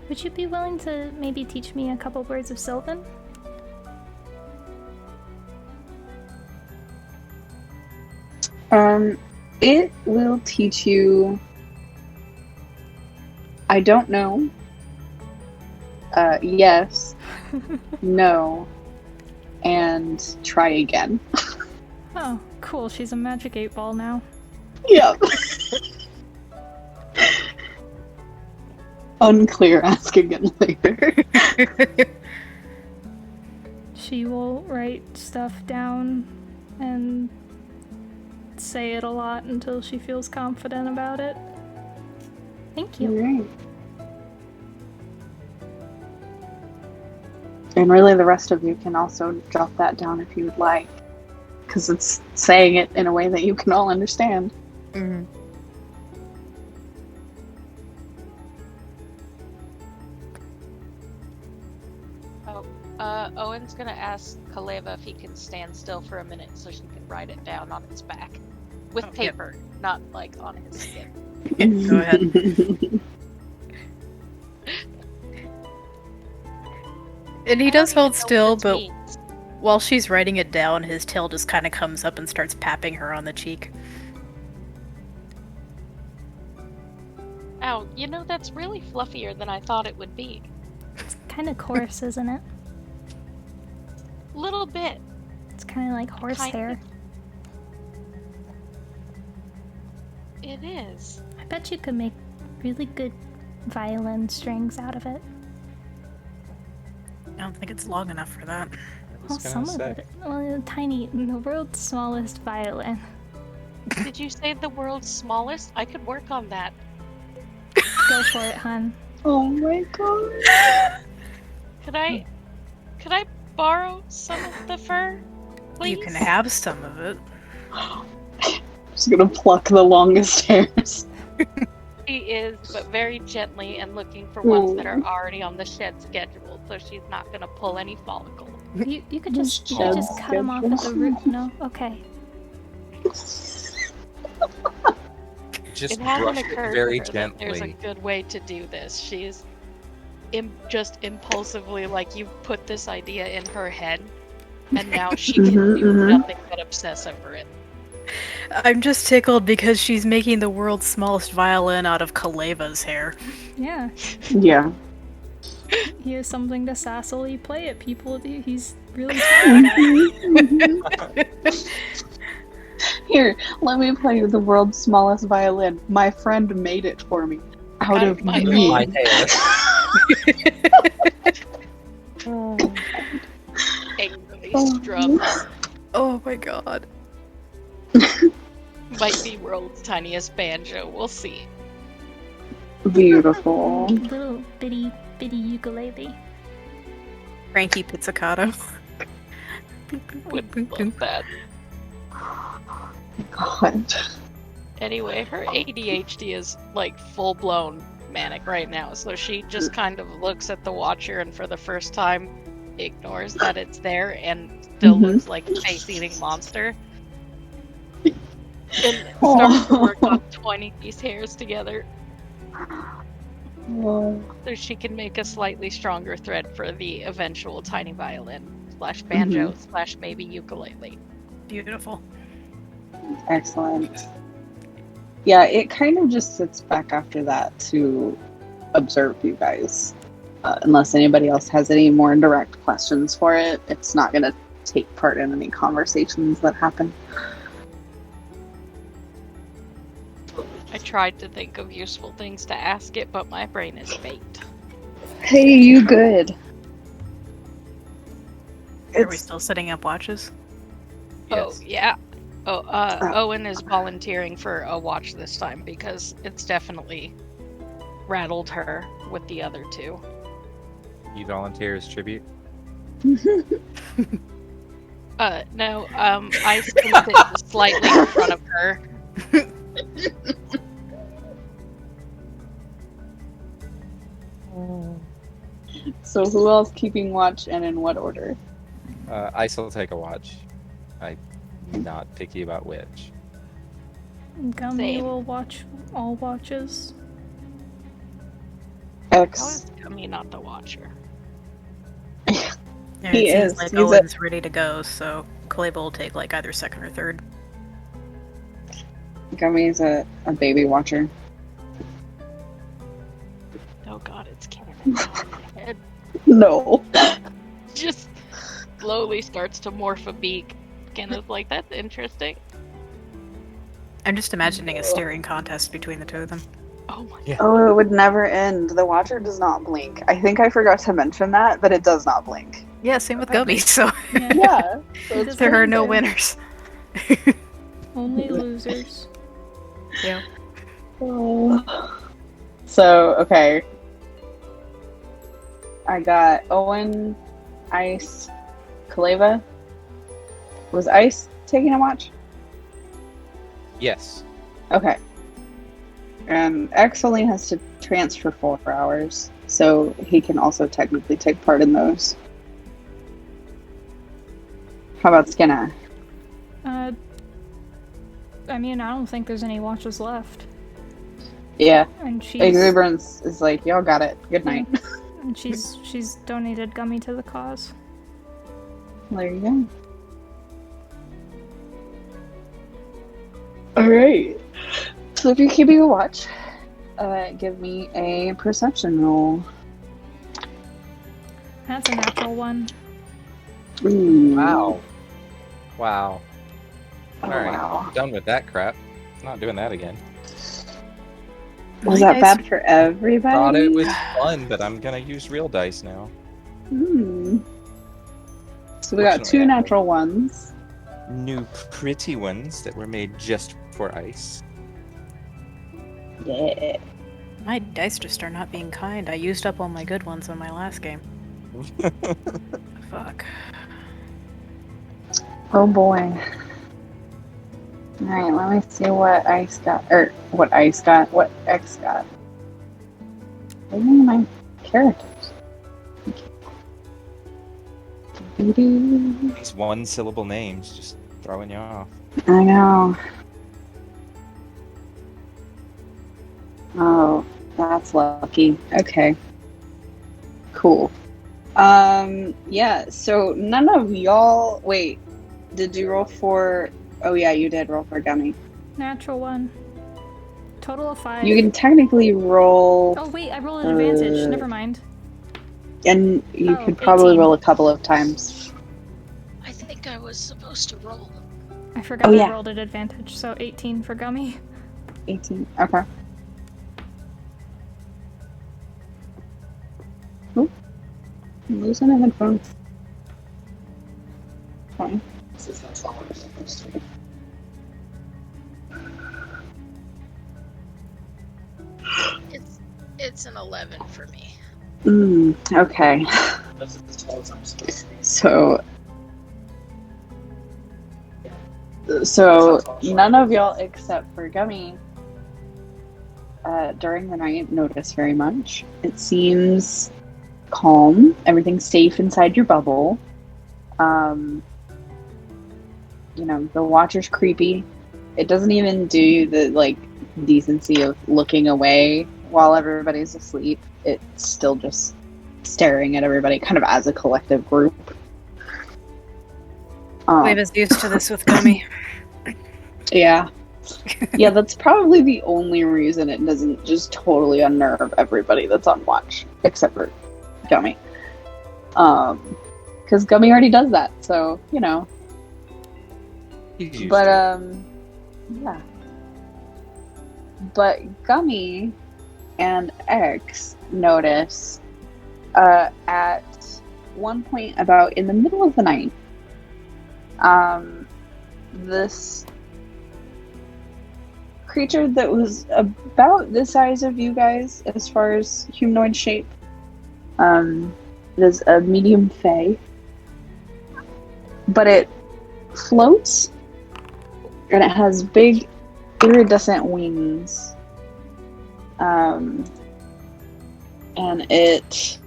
Would you be willing to maybe teach me a couple words of Sylvan? It will teach you... I don't know. Yes. No. And try again. Oh, cool. She's a magic 8-ball now. Yep. Unclear, ask again later. She will write stuff down and say it a lot until she feels confident about it. Thank you. Right. And really the rest of you can also jot that down if you would like. Because it's saying it in a way that you can all understand. Mm-hmm. Owen's gonna ask Kaleva if he can stand still for a minute so she can write it down on his back. With paper, not like on his skin. Go ahead. And he does hold still, but while she's writing it down, his tail just kind of comes up and starts papping her on the cheek. Ow, you know, that's really fluffier than I thought it would be. It's kind of coarse, isn't it? Little bit. It's kind of like horsehair. It is. I bet you could make really good violin strings out of it. I don't think it's long enough for that. Well, some of it. Well, tiny, the world's smallest violin. Did you say the world's smallest? I could work on that. Go for it, hun. Oh my god. Could I borrow some of the fur, please? You can have some of it. I'm just gonna pluck the longest hairs. She is, but very gently and looking for ones that are already on the shed schedule, so she's not gonna pull any follicle. You could just cut them off at the root. No, okay. Just It hasn't brush it occurred very to her that there's a gently. good way to do this. She's just impulsively, like, you put this idea in her head, and now she can do nothing but obsess over it. I'm just tickled because she's making the world's smallest violin out of Kaleva's hair. Yeah. Yeah. He has something to sassily play at people. He's really proud of that. Here, let me play you the world's smallest violin. My friend made it for me. Out of my me. My hair. Angrily strum. Oh my god. Might be world's tiniest banjo. We'll see. Beautiful. Little bitty bitty ukulele. Frankie Pizzicato. Would love that. God. Anyway, her ADHD is like full-blown manic right now, so she just kind of looks at the Watcher and for the first time ignores that it's there and still looks like a face-eating monster. And starts to work on twining these hairs together so she can make a slightly stronger thread for the eventual tiny violin / banjo / maybe ukulele. Beautiful. Excellent. Yeah, it kind of just sits back after that to observe you guys. Unless anybody else has any more direct questions for it, it's not going to take part in any conversations that happen. I tried to think of useful things to ask it, but my brain is baked. Hey, you good? Are we still setting up watches? Oh, Yes. yeah. Owen is volunteering for a watch this time because it's definitely rattled her with the other two. You volunteer as tribute? No, I can sit slightly in front of her. So who else keeping watch and in what order? Ice will take a watch. I'm not picky about which. Gummy Same. will watch all watches. How X. is Gummy not the Watcher? And He it seems is. like He's Owen's ready to go, so Kaleba will take like either second or third. Gummy's a baby watcher. Oh god, it's canon in my head. No. Just slowly starts to morph a beak. Kenneth's like, that's interesting. I'm just imagining a staring contest between the two of them. Oh my Yeah. Oh, it would never end. The watcher does not blink. I think I forgot to mention that, but it does not blink. Yeah, same with Gummy, so Yeah. Yeah. So it's there are no pretty winners. Only losers. Yeah. good. So, okay. I got Owen, Ice, Kaleva. Was Ice taking a watch? Yes. Okay. And X only has to transfer 4 hours, so he can also technically take part in those. How about Skinner? I mean, I don't think there's any watches left. Yeah. And she's Exuberance is like, y'all got it. Good night. and she's donated Gummy to the cause. There you go. Alright. So if you're keeping a watch, give me a perception roll. That's a natural one. Ooh. Wow. Wow. Oh, Alright. wow. Done with that crap. Not doing that again. Was My that dice- bad for everybody? Thought it was fun, but I'm gonna use real dice now. So we got Fortunately, 2 I- natural ones. New pretty ones that were made just for ice. Yeah. My dice just are not being kind. I used up all my good ones on my last game. Fuck. Oh boy. Alright, let me see what Ice got. Or what Ice got. What X got. What are my characters? Doo-doo. These one-syllable names just throwing you off. I know. Oh, that's lucky. Okay. Cool. Yeah, so none of y'all... Wait, did you roll for... Oh yeah, you did roll for Gummy. Natural one. Total of 5. You can technically roll... Oh wait, I rolled an advantage. Never mind. And you Oh, could probably 18. roll a couple of times. I think I was supposed to roll. I forgot Oh, yeah. I rolled an advantage, so 18 for Gummy. 18. Okay. Oh, I'm losing a headphone. Fine. It's an 11 for me. Okay. That's as tall as I'm supposed to be. So none of y'all except for Gummy during the night notice very much. It seems calm. Everything's safe inside your bubble. The Watcher's creepy. It doesn't even do the decency of looking away while everybody's asleep. It's still just staring at everybody, kind of as a collective group. Wave is used to this with Gummy. Yeah. Yeah, that's probably the only reason it doesn't just totally unnerve everybody that's on watch, except for Gummy. Because Gummy already does that, so, He's used But, to yeah. But Gummy and X notice at one point about in the middle of the night, this creature that was about the size of you guys as far as humanoid shape, it is a medium fae, but it floats and it has big iridescent wings, and it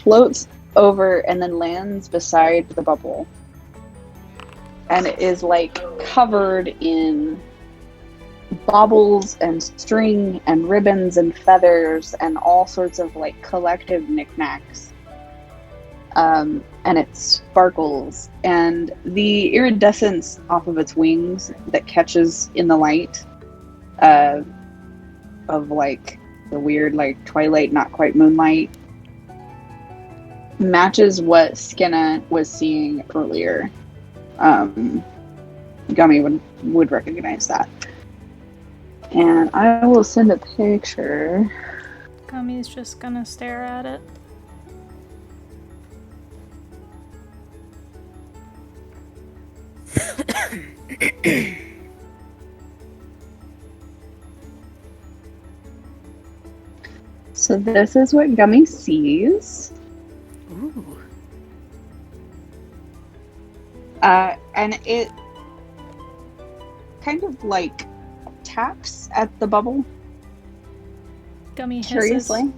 floats over and then lands beside the bubble, and it is covered in baubles and string and ribbons and feathers and all sorts of collective knickknacks. And it sparkles, and the iridescence off of its wings that catches in the light of the weird twilight, not quite moonlight, matches what Skinna was seeing earlier. Gummy would recognize that. And I will send a picture. Gummy's just gonna stare at it. So this is what Gummy sees. Ooh. And it kind of taps at the bubble. Gummy hisses. Curiously.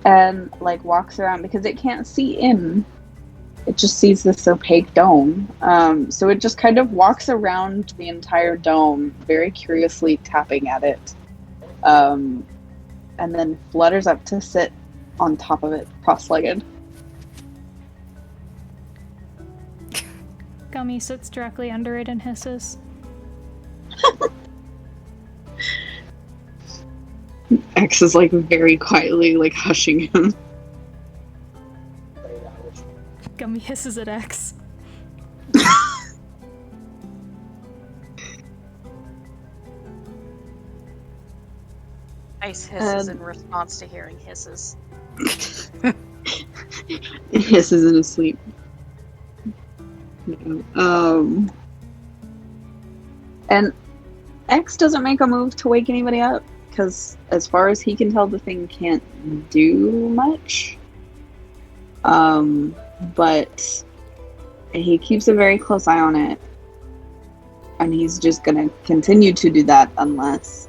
And walks around because it can't see in. It just sees this opaque dome. So it just kind of walks around the entire dome, very curiously tapping at it. And then flutters up to sit on top of it, cross-legged. Gummy sits directly under it and hisses. X is very quietly hushing him. Gummy hisses at X. Ice hisses in response to hearing hisses. Hisses in his sleep. And X doesn't make a move to wake anybody up, because as far as he can tell, the thing can't do much. But he keeps a very close eye on it, and he's just gonna continue to do that unless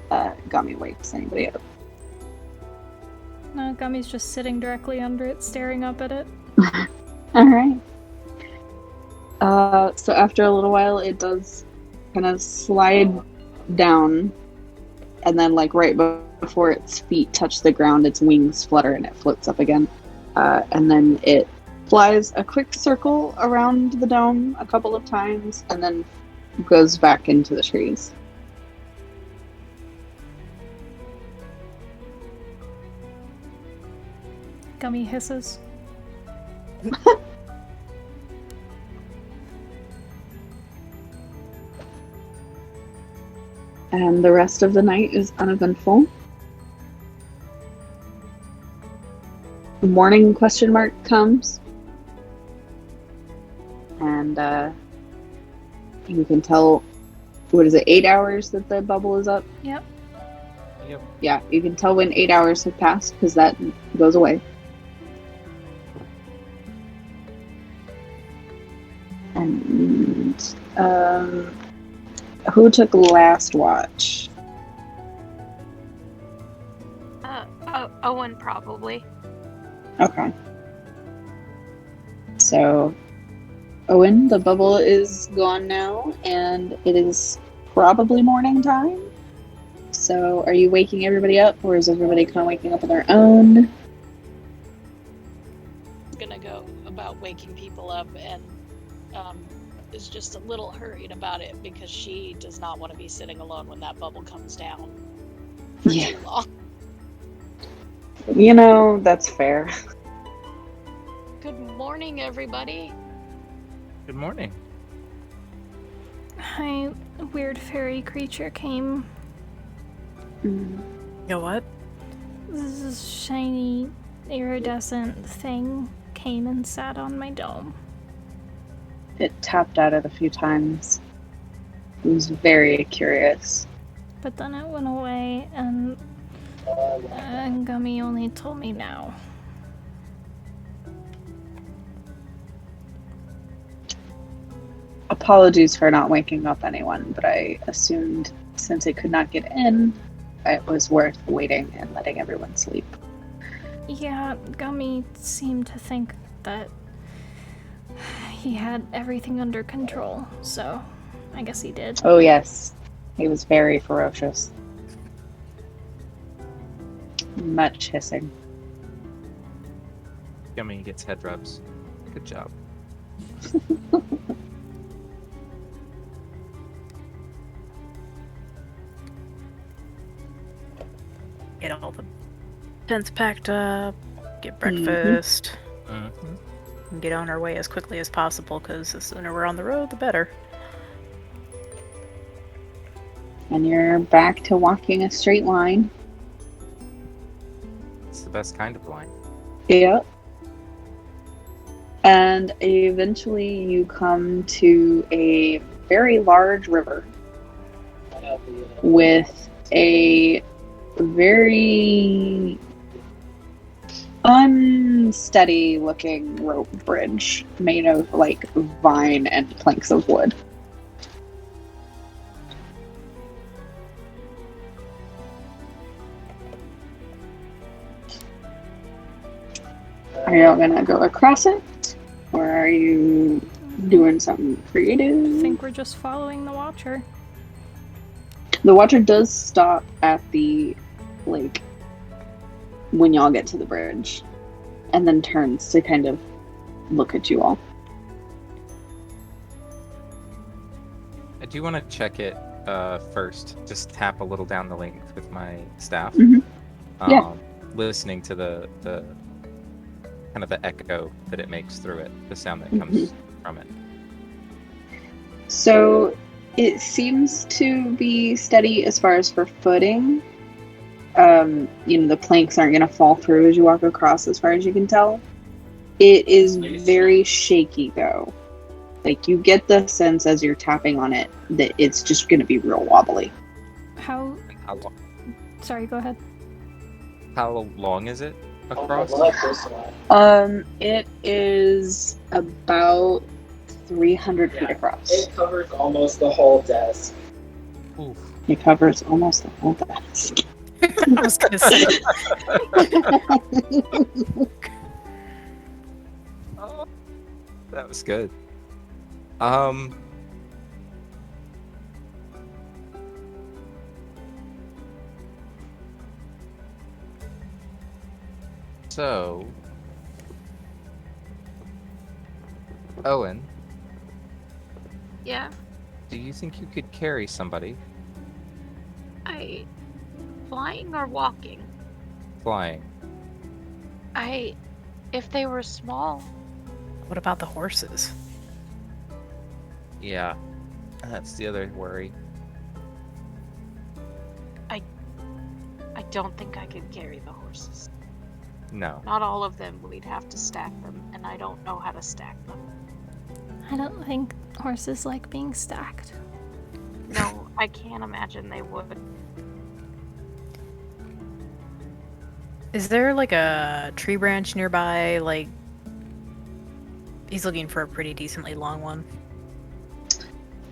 Gummy wakes anybody up. No, Gummy's just sitting directly under it, staring up at it. Alright. So after a little while, it does kind of slide down, and then right before its feet touch the ground, its wings flutter and it floats up again. And then it flies a quick circle around the dome a couple of times, and then goes back into the trees. Gummy hisses. And the rest of the night is uneventful. The morning question mark comes, and you can tell what is it, 8 hours that the bubble is up? Yep. Yep. Yeah, you can tell when 8 hours have passed because that goes away. And who took last watch? Owen probably. Okay. So, Owen, the bubble is gone now, and it is probably morning time. So, are you waking everybody up, or is everybody kind of waking up on their own? I'm gonna go about waking people up and is just a little hurried about it because she does not want to be sitting alone when that bubble comes down for Yeah. too long. You know, that's fair. Good morning, everybody. Good morning. A weird fairy creature came. Mm. You know what? This shiny, iridescent thing came and sat on my dome. It tapped out it a few times. It was very curious. But then it went away, and Gummy only told me now. Apologies for not waking up anyone, but I assumed since it could not get in, it was worth waiting and letting everyone sleep. Yeah, Gummy seemed to think that he had everything under control, so I guess he did. Oh yes, he was very ferocious. Much hissing. Yummy gets head rubs. Good job. Get all the tents packed up, get breakfast, and get on our way as quickly as possible, because the sooner we're on the road, the better. And you're back to walking a straight line. It's the best kind of line. Yep. And eventually you come to a very large river with a very unsteady looking rope bridge made of like vine and planks of wood. Are you all gonna go across it? Or are you doing something I creative? think we're just following the Watcher. The Watcher does stop at the lake when y'all get to the bridge, and then turns to kind of look at you all. I do want to check it first. Just tap a little down the length with my staff. Mhm. Yeah. Listening to the kind of the echo that it makes through it, the sound that comes from it. So it seems to be steady as far as for footing. The planks aren't going to fall through as you walk across, as far as you can tell. It is very shaky, though. Like, you get the sense as you're tapping on it that it's just going to be real wobbly. How... Sorry, go ahead. How long is it across? It is about 300 feet across. It covers almost the whole desk. Oof. It covers almost the whole desk. I was gonna say. Oh, that was good. So, Owen, Yeah, do you think you could carry somebody flying or walking? flying? If they were small, What about the horses? Yeah, that's the other worry. I don't think I could carry the horses. No. Not all of them. We'd have to stack them, and I don't know how to stack them. I don't think horses like being stacked. No, I can't imagine they would. Is there like a tree branch nearby? Like, he's looking for a pretty decently long one.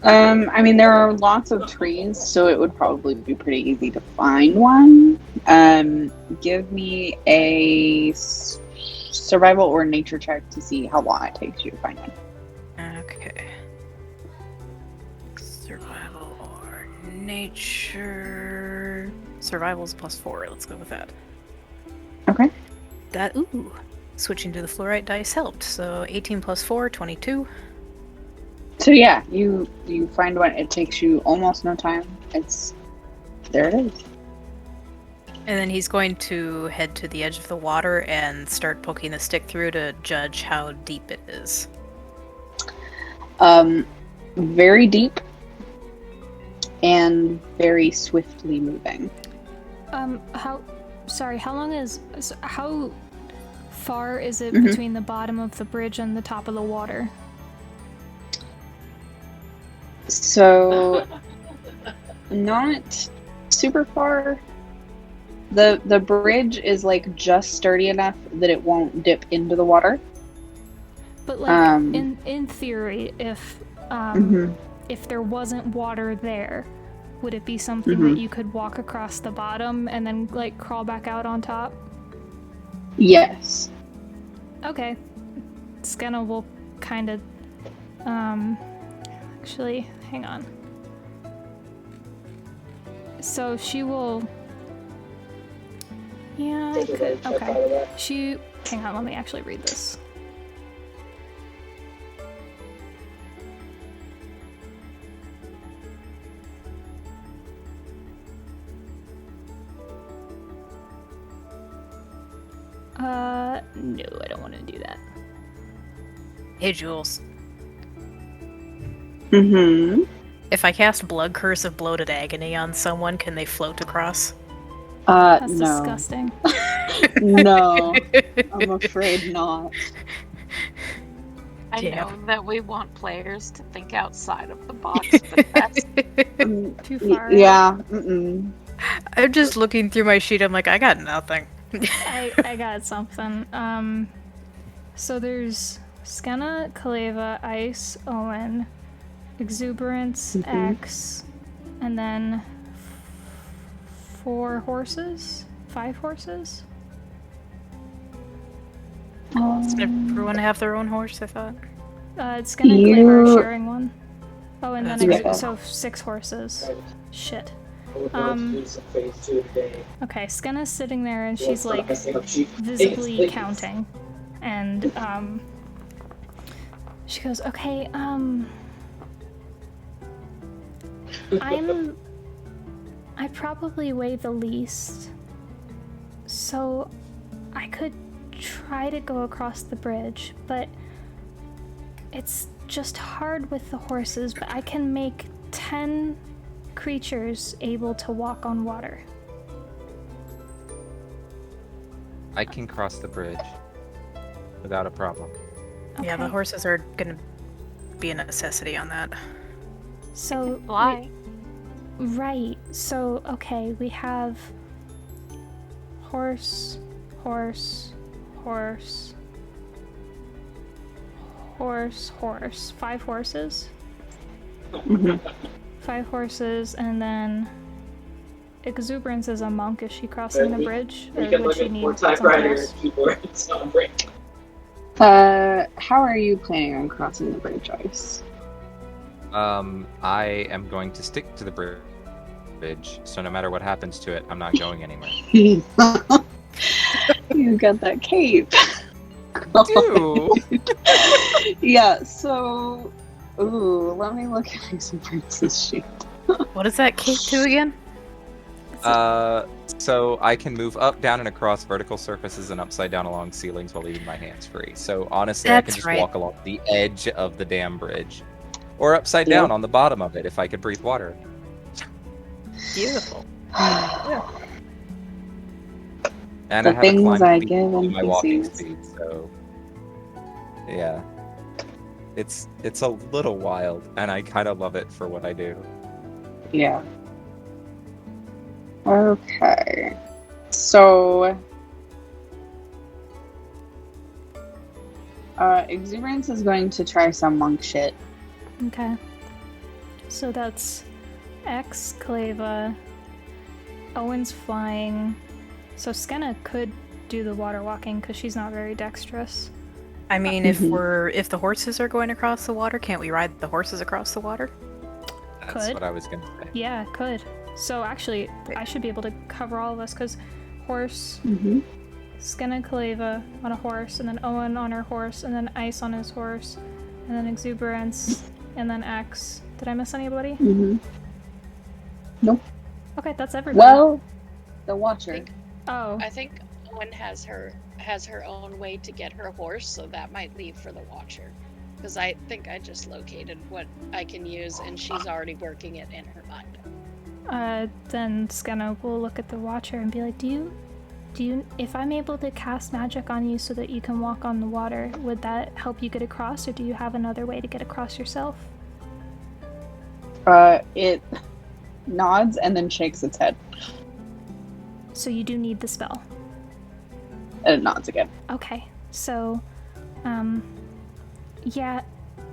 I mean, there are lots of trees, so it would probably be pretty easy to find one. Give me a survival or nature check to see how long it takes you to find one. Okay. Survival or nature. Survival's +4. Let's go with that. Okay. Switching to the fluorite dice helped. So 18 + 4, 22. So yeah, you find one. It takes you almost no time. There it is. And then he's going to head to the edge of the water and start poking the stick through to judge how deep it is. Very deep and very swiftly moving. How far is it Mhm. between the bottom of the bridge and the top of the water? So not super far. The bridge is like just sturdy enough that it won't dip into the water. But like in theory, if there wasn't water there, would it be something that you could walk across the bottom and then like crawl back out on top? Yes. Okay. Skenna will kind of actually, hang on. So she will. Yeah, I could. Okay. Hang on, let me actually read this. No, I don't want to do that. Hey, Jules. Mm-hmm. If I cast Blood Curse of Bloated Agony on someone, can they float across? That's No. disgusting. No, I'm afraid not. I Yeah. know that we want players to think outside of the box, but that's Too far. Yeah. Mm-mm. I'm just looking through my sheet. I'm like, I got nothing. I got something. So there's Skenna, Kaleva, Ice, Owen, Exuberance, X, and then 5 horses? Does everyone have their own horse, I thought? Skenna and Kaleva are sharing one. Oh, and then That's right. so 6 horses. Shit. We're going to do some phase 2 today. Okay, Skenna's sitting there and Let's she's start like messing up sheep. visibly Please. counting. And she goes, okay, I probably weigh the least, so I could try to go across the bridge, but it's just hard with the horses, but I can make 10 creatures able to walk on water. I can cross the bridge without a problem. Yeah, the Okay. horses are gonna be a necessity on that. So fly. right. So okay, we have horse, horse, horse, horse, horse. 5 horses. Mhm. 5 horses, and then Exuberance is a monk. Is she crossing the bridge, or We can would look she at need more something typewriter else? keyboards on break. How are you planning on crossing the bridge, Ice? I am going to stick to the bridge, so no matter what happens to it, I'm not going anywhere. You got that cape. Ew. Yeah, so let me look at Exuberance's sheet. What does that cape do again? So I can move up, down, and across vertical surfaces and upside down along ceilings while leaving my hands free. So honestly, I can That's just right. walk along the edge of the damn bridge. Or upside down on the bottom of it if I could breathe water. Beautiful. And The I have a things climb I speed give to my walking NPCs. speed, so yeah. It's a little wild, and I kind of love it for what I do. Yeah. Okay. So, Exuberance is going to try some monk shit. Okay. So that's X, Clava, Owen's flying. So Skenna could do the water walking because she's not very dexterous. I mean, if the horses are going across the water, can't we ride the horses across the water? That's Could. what I was gonna say. Yeah, could. So actually, I should be able to cover all of us because horse, Skenna Kaleva on a horse, and then Owen on her horse, and then Ice on his horse, and then Exuberance, and then X. Did I miss anybody? Nope. Okay, that's everybody. Well, the Watcher. Oh. I think Owen has her own way to get her horse, so that might leave for the Watcher. Because I think I just located what I can use, and she's already working it in her mind. Then Skenna will look at the Watcher and be like, do you, if I'm able to cast magic on you so that you can walk on the water, would that help you get across, or do you have another way to get across yourself? It nods and then shakes its head. So you do need the spell. And it nods again. Okay, so, yeah,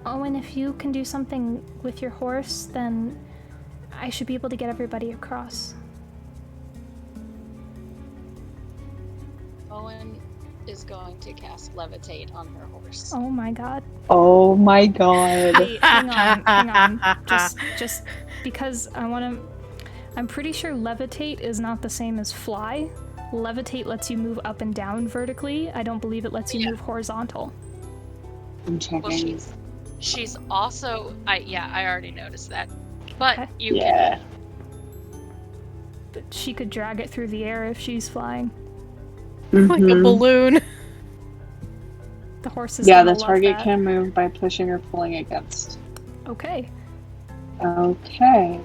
Owen, if you can do something with your horse, then I should be able to get everybody across. Owen is going to cast Levitate on her horse. Oh my god. Oh my god. Wait, hang on. Just because I'm pretty sure levitate is not the same as fly. Levitate lets you move up and down vertically. I don't believe it lets you move horizontal. I'm checking. Well, she's also I already noticed that. But Okay. you Yeah. But she could drag it through the air if she's flying. Like a balloon. The horse is Yeah, gonna the love target that. can move by pushing or pulling against. Okay. Okay.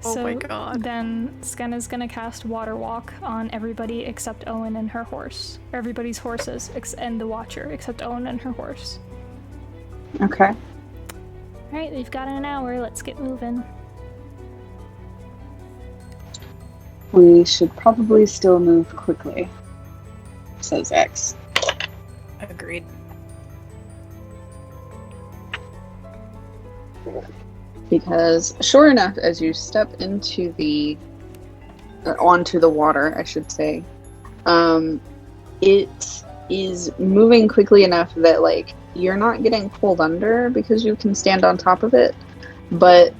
Oh So my god. then Skenna's gonna cast Water Walk on everybody except Owen and her horse. Or everybody's horses and the Watcher except Owen and her horse. Okay. Alright, we've got an hour. Let's get moving. We should probably still move quickly, says X. Agreed. Because sure enough, as you step into onto the water, I should say, it is moving quickly enough that like you're not getting pulled under because you can stand on top of it, but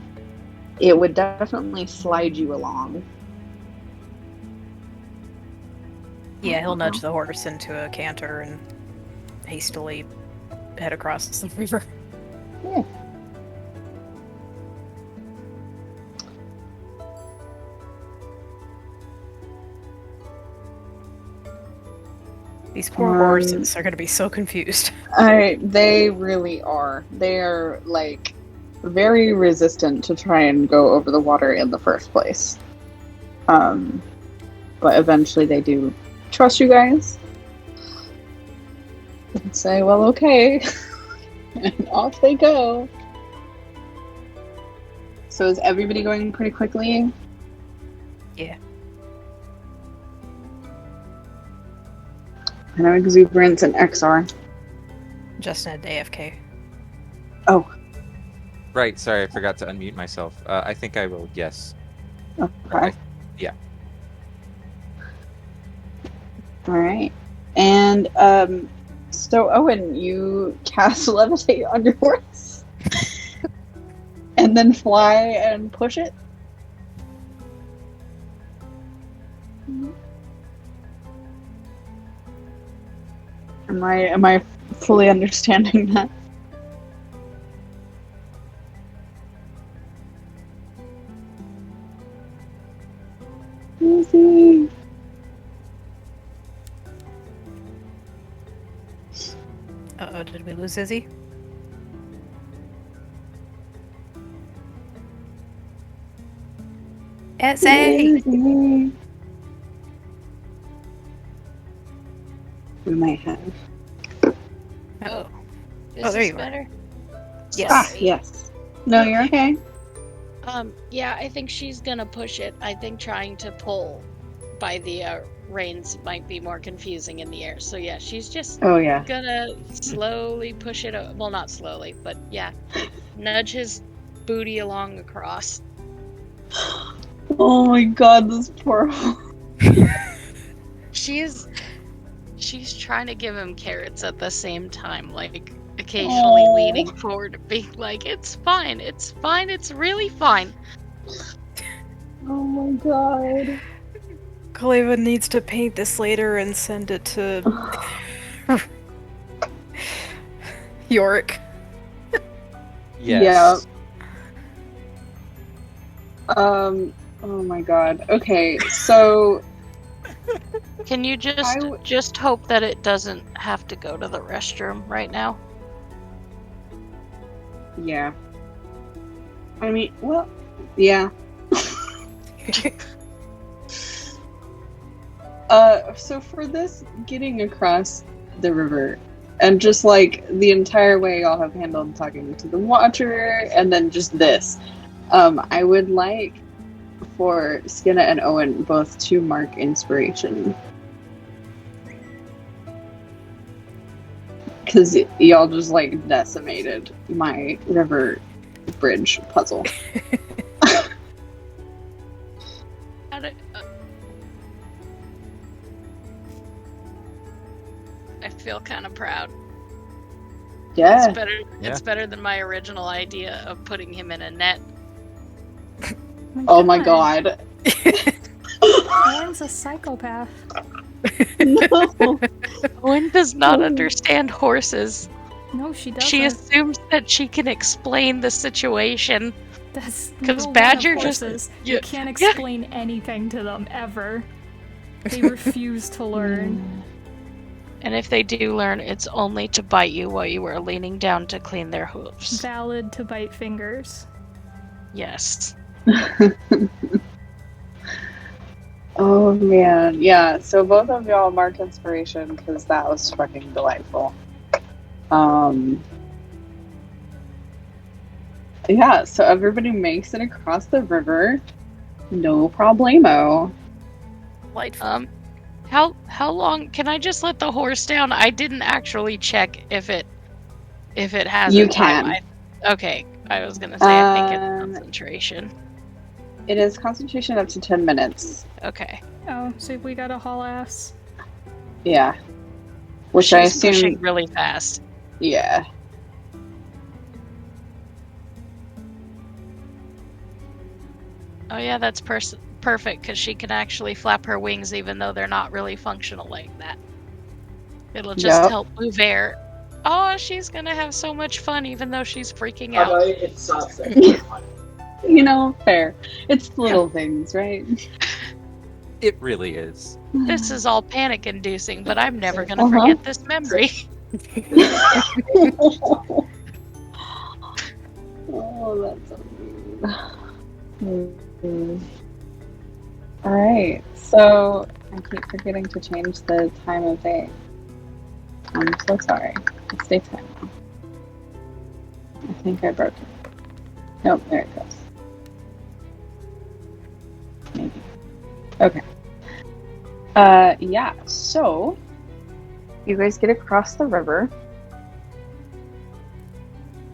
it would definitely slide you along. Yeah, he'll nudge the horse into a canter and hastily head across the river. Yeah. These poor horses are going to be so confused. They really are. They are like very resistant to try and go over the water in the first place. But eventually they do trust you guys and say, well, okay. And off they go. So is everybody going pretty quickly? Yeah. I know Exuberance and XR. Justin at AFK. Oh, Right, sorry, I forgot to unmute myself. I think I will, yes. okay. Yeah. Alright. And, so Owen, you cast Levitate on your horse? And then fly and push it? Am I fully understanding that? Easy. Uh-oh, did we lose Izzy? Izzy! Easy. We might have. Oh. Is Oh, there this you are. better? Yes. Ah, yes. No, you're okay. Yeah, I think she's gonna push it. I think trying to pull by the reins might be more confusing in the air. So yeah, she's just Oh yeah. gonna slowly push it. Well, not slowly, but yeah, nudge his booty along across. Oh my god, this poor. She's trying to give him carrots at the same time, like occasionally leaning forward, being like, "It's fine, it's fine, it's really fine." Oh my god. Kaleva needs to paint this later and send it to Yorick. Yes. Oh my god. Okay, so Can you just hope that it doesn't have to go to the restroom right now? yeah. I mean, well, yeah. So for this getting across the river, and just like the entire way y'all have handled talking to the Watcher, and then just this, I would like for Skinna and Owen both to mark inspiration. Because y'all just like decimated my river bridge puzzle. I feel kind of proud. Yeah. It's better. It's better than my original idea of putting him in a net. Oh my god. Owen's a psychopath. No. Owen does not understand horses. No, she doesn't. She assumes that she can explain the situation. That's because no Badger one of just horses. You can't explain anything to them ever. They refuse to learn. And if they do learn, it's only to bite you while you are leaning down to clean their hooves. Valid to bite fingers. Yes. Oh man, yeah. So both of y'all mark inspiration because that was fucking delightful. Yeah. So everybody makes it across the river, no problemo. Delightful. How long can I just let the horse down? I didn't actually check if it has You a time. can. Okay, I was gonna say I think it's concentration. It is concentration up to 10 minutes. Okay. Oh, so we got a haul ass. Yeah. Which I She's pushing assume. really fast. Yeah. Oh yeah, that's perfect because she can actually flap her wings even though they're not really functional like that. It'll just help move air. Oh, she's gonna have so much fun even though she's freaking out. It's sunset. You know, fair. It's little things, right? It really is. This is all panic-inducing, but I'm never gonna forget this memory. Oh, that's so weird. Alright, so I keep forgetting to change the time of day. I'm so sorry. It's daytime now. I think I broke it. Nope, there it goes. Maybe. Okay. Yeah, so you guys get across the river.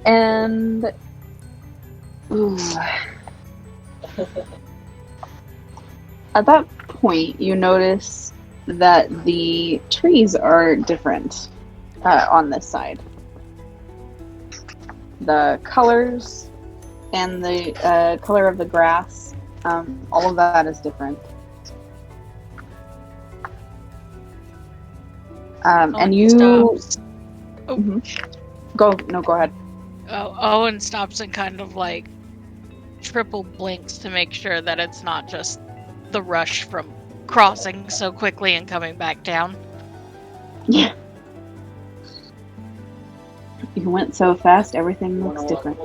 And at that point, you notice that the trees are different on this side. The colors and the color of the grass, all of that is different. And you stops. Oh. Mm-hmm. Go ahead. Oh, Owen stops and kind of like triple blinks to make sure that it's not just the rush from crossing so quickly and coming back down. Yeah. You went so fast, everything looks different.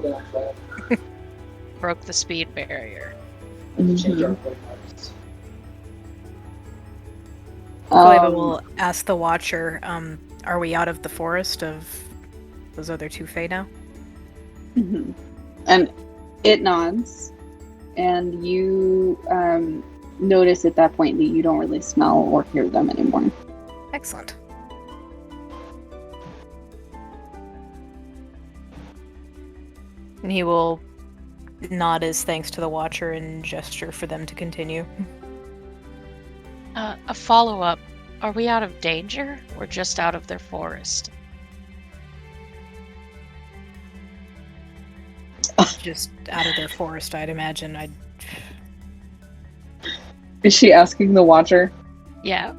Broke the speed barrier. Mm-hmm. Kaleva will ask the Watcher, are we out of the forest of those other two Fae now? Mm-hmm. And it nods, and you notice at that point that you don't really smell or hear them anymore. Excellent. And he will nod his thanks to the Watcher and gesture for them to continue. A follow-up. Are we out of danger or just out of their forest? Just out of their forest, I'd imagine. Is she asking the Watcher? Yeah.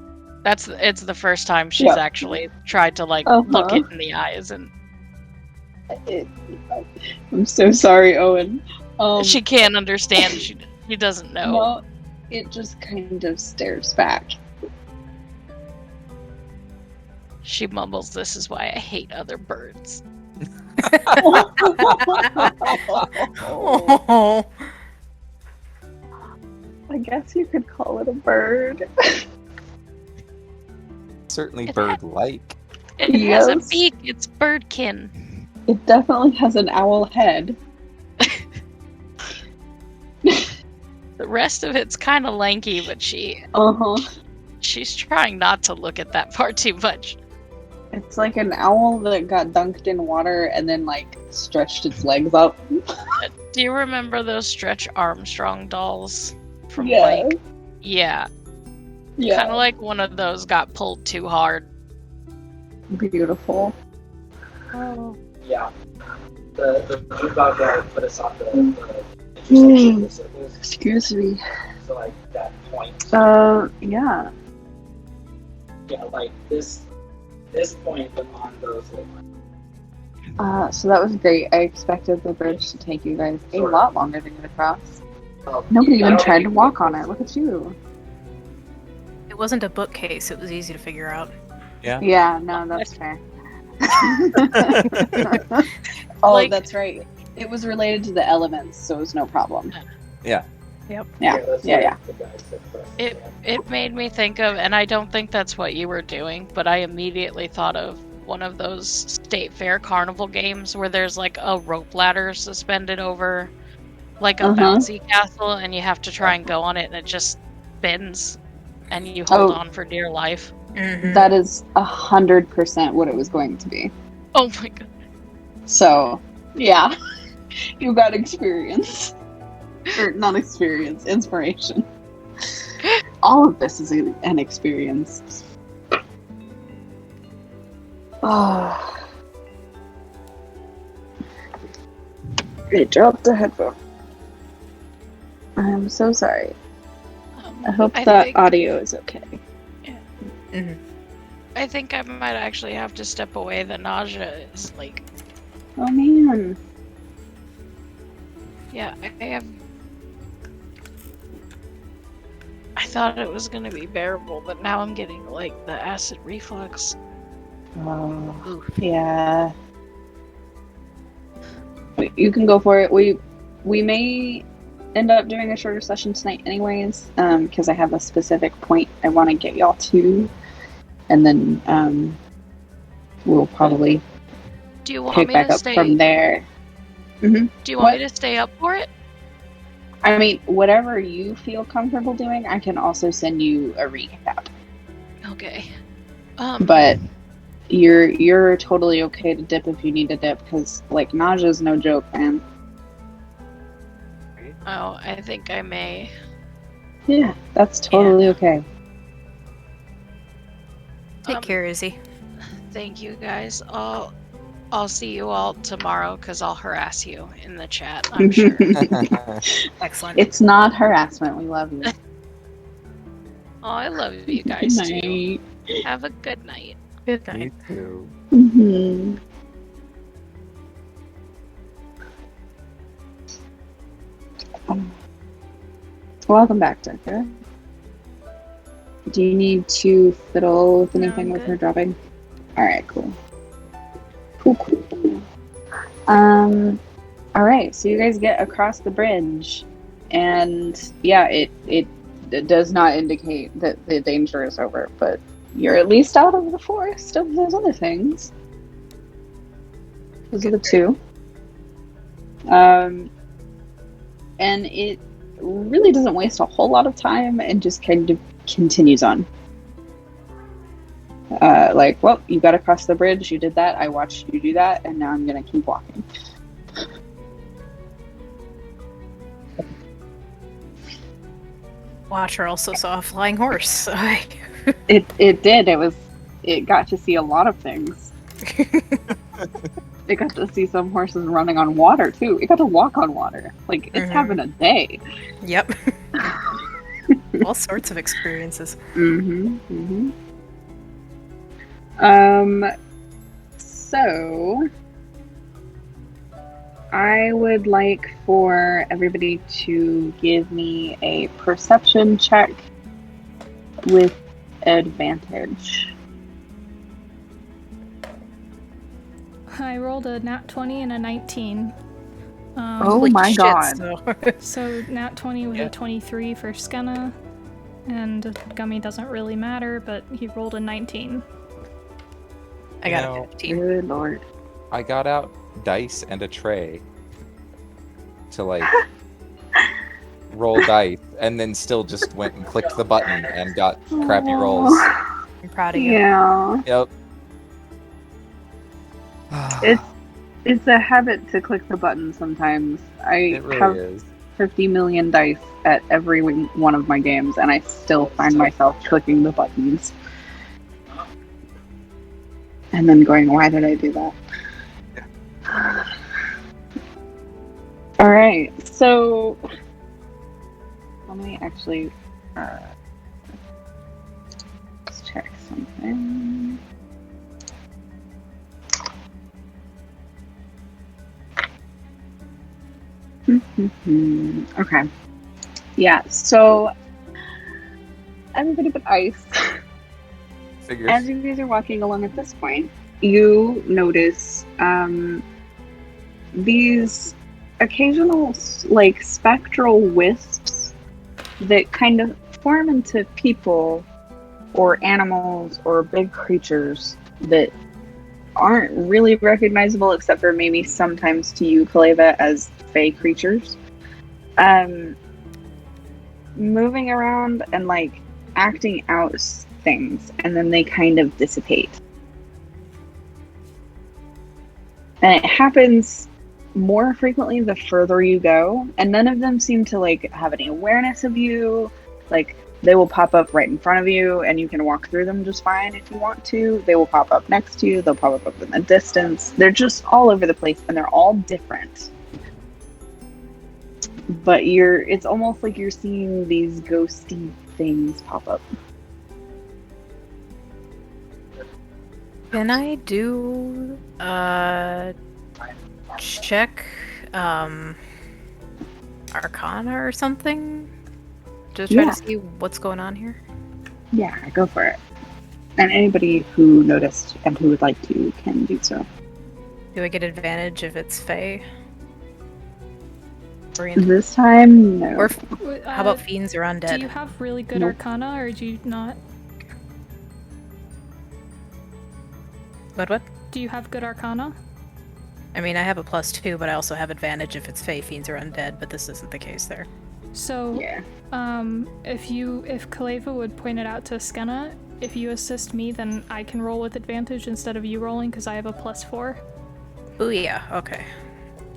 It's the first time she's Yeah. actually tried to look it in the eyes, and I'm so sorry, Owen. she can't understand. She doesn't know. Well, it just kind of stares back. She mumbles, "This is why I hate other birds." Oh. I guess you could call it a bird. Certainly bird-like. It has a Yes. beak. It's birdkin. It definitely has an owl head. The rest of it's kind of lanky, but she's trying not to look at that part too much. It's like an owl that got dunked in water and then stretched its legs up. Do you remember those Stretch Armstrong dolls from Yeah. Yeah. Yeah. Kind of like one of those got pulled too hard. Beautiful. Oh. Yeah. The Jukebox guy put us on the intersection of the circles. Excuse me. So that point. Yeah. Yeah, this point but on those So that was great. I expected the bridge to take you guys a lot longer to get across. Oh, Nobody I even don't tried think to you walk can- on it. Look at you. It wasn't a bookcase, it was easy to figure out. Yeah, no, that's fair. That's right. It was related to the elements, so it was no problem. Yeah. Yep. Yeah. that's Yeah, what yeah. the guy said first. It made me think of, and I don't think that's what you were doing, but I immediately thought of one of those state fair carnival games where there's a rope ladder suspended over a bouncy castle, and you have to try and go on it, and it just spins, and you hold on for dear life. Mm-hmm. That is 100% what it was going to be. Oh my god. So, yeah. You got experience. Or not experience, inspiration. All of this is an experience. Oh. I dropped the headphone. I'm so sorry. I hope I that think- audio is okay. Mm-hmm. I think I might actually have to step away. The nausea is Oh man. yeah, I thought it was gonna be bearable, but now I'm getting the acid reflux. Oh, yeah. You can go for it. We may end up doing a shorter session tonight anyways, because I have a specific point I want to get y'all to, and then we'll probably Do you want pick me back to up stay? from there. Do you want What? me to stay up for it? I mean, whatever you feel comfortable doing, I can also send you a recap. Okay. But you're totally okay to dip if you need to dip, because nausea is no joke, man. Oh, I think I may. Yeah, that's totally okay. Take Um, care, Izzy. Thank you guys. I'll see you all tomorrow because I'll harass you in the chat, I'm sure. Excellent. It's not harassment. We love you. Oh, I love you guys Good too. night. Have a good night. Good Me night. too. Mm-hmm. Welcome back, Daarka. Do you need to fiddle with No, anything I'm with her good. dropping? Alright, cool. Cool. Alright, so you guys get across the bridge, and yeah, it does not indicate that the danger is over, but you're at least out of the forest of those other things. Those are the two. And really doesn't waste a whole lot of time and just kind of continues on. Like, well, you got across the bridge, you did that, I watched you do that, and now I'm gonna keep walking. Watcher also saw a flying horse. It did. It got to see a lot of things. It got to see some horses running on water too. It got to walk on water. Like, it's having a day. Yep. All sorts of experiences. So I would like for everybody to give me a perception check with advantage. I rolled a nat 20 and a 19. Oh Holy my shit, god. So nat 20 with a 23 for Skenna, and Gummy doesn't really matter, but he rolled a 19. I got a 15. Good lord. I got out dice and a tray to like roll dice, and then still just went and clicked the button and got crappy rolls. I'm proud of you. Yeah. Yep. It's a habit to click the button sometimes. I It really have is. 50 million dice at every one of my games, and I still find myself clicking the buttons. And then going, why did I do that? Alright, so let me actually let's check something. Okay. Yeah, so everybody but Ice. Figures. As you guys are walking along at this point, you notice these occasional, like, spectral wisps that kind of form into people or animals or big creatures that aren't really recognizable except for maybe sometimes to you, Kaleva, as fey creatures. Moving around and, like, acting out things, and then they kind of dissipate. And it happens more frequently the further you go, and none of them seem to, like, have any awareness of you. Like, they will pop up right in front of you, and you can walk through them just fine if you want to. They will pop up next to you, they'll pop up in the distance. They're just all over the place, and they're all different. But it's almost like you're seeing these ghosty things pop up. Can I do check Arcana or something? To try to see what's going on here? Yeah, go for it. And anybody who noticed and who would like to can do so. Do I get advantage if it's Fey? This time, no. Or how about fiends or undead? Do you have really good Arcana, or do you not? What? Do you have good Arcana? I mean, I have a +2, but I also have advantage if it's Fey, fiends, or undead, but this isn't the case there. So, yeah. If Kaleva would point it out to Skenna, if you assist me, then I can roll with advantage instead of you rolling, because I have a +4. Oh yeah, okay.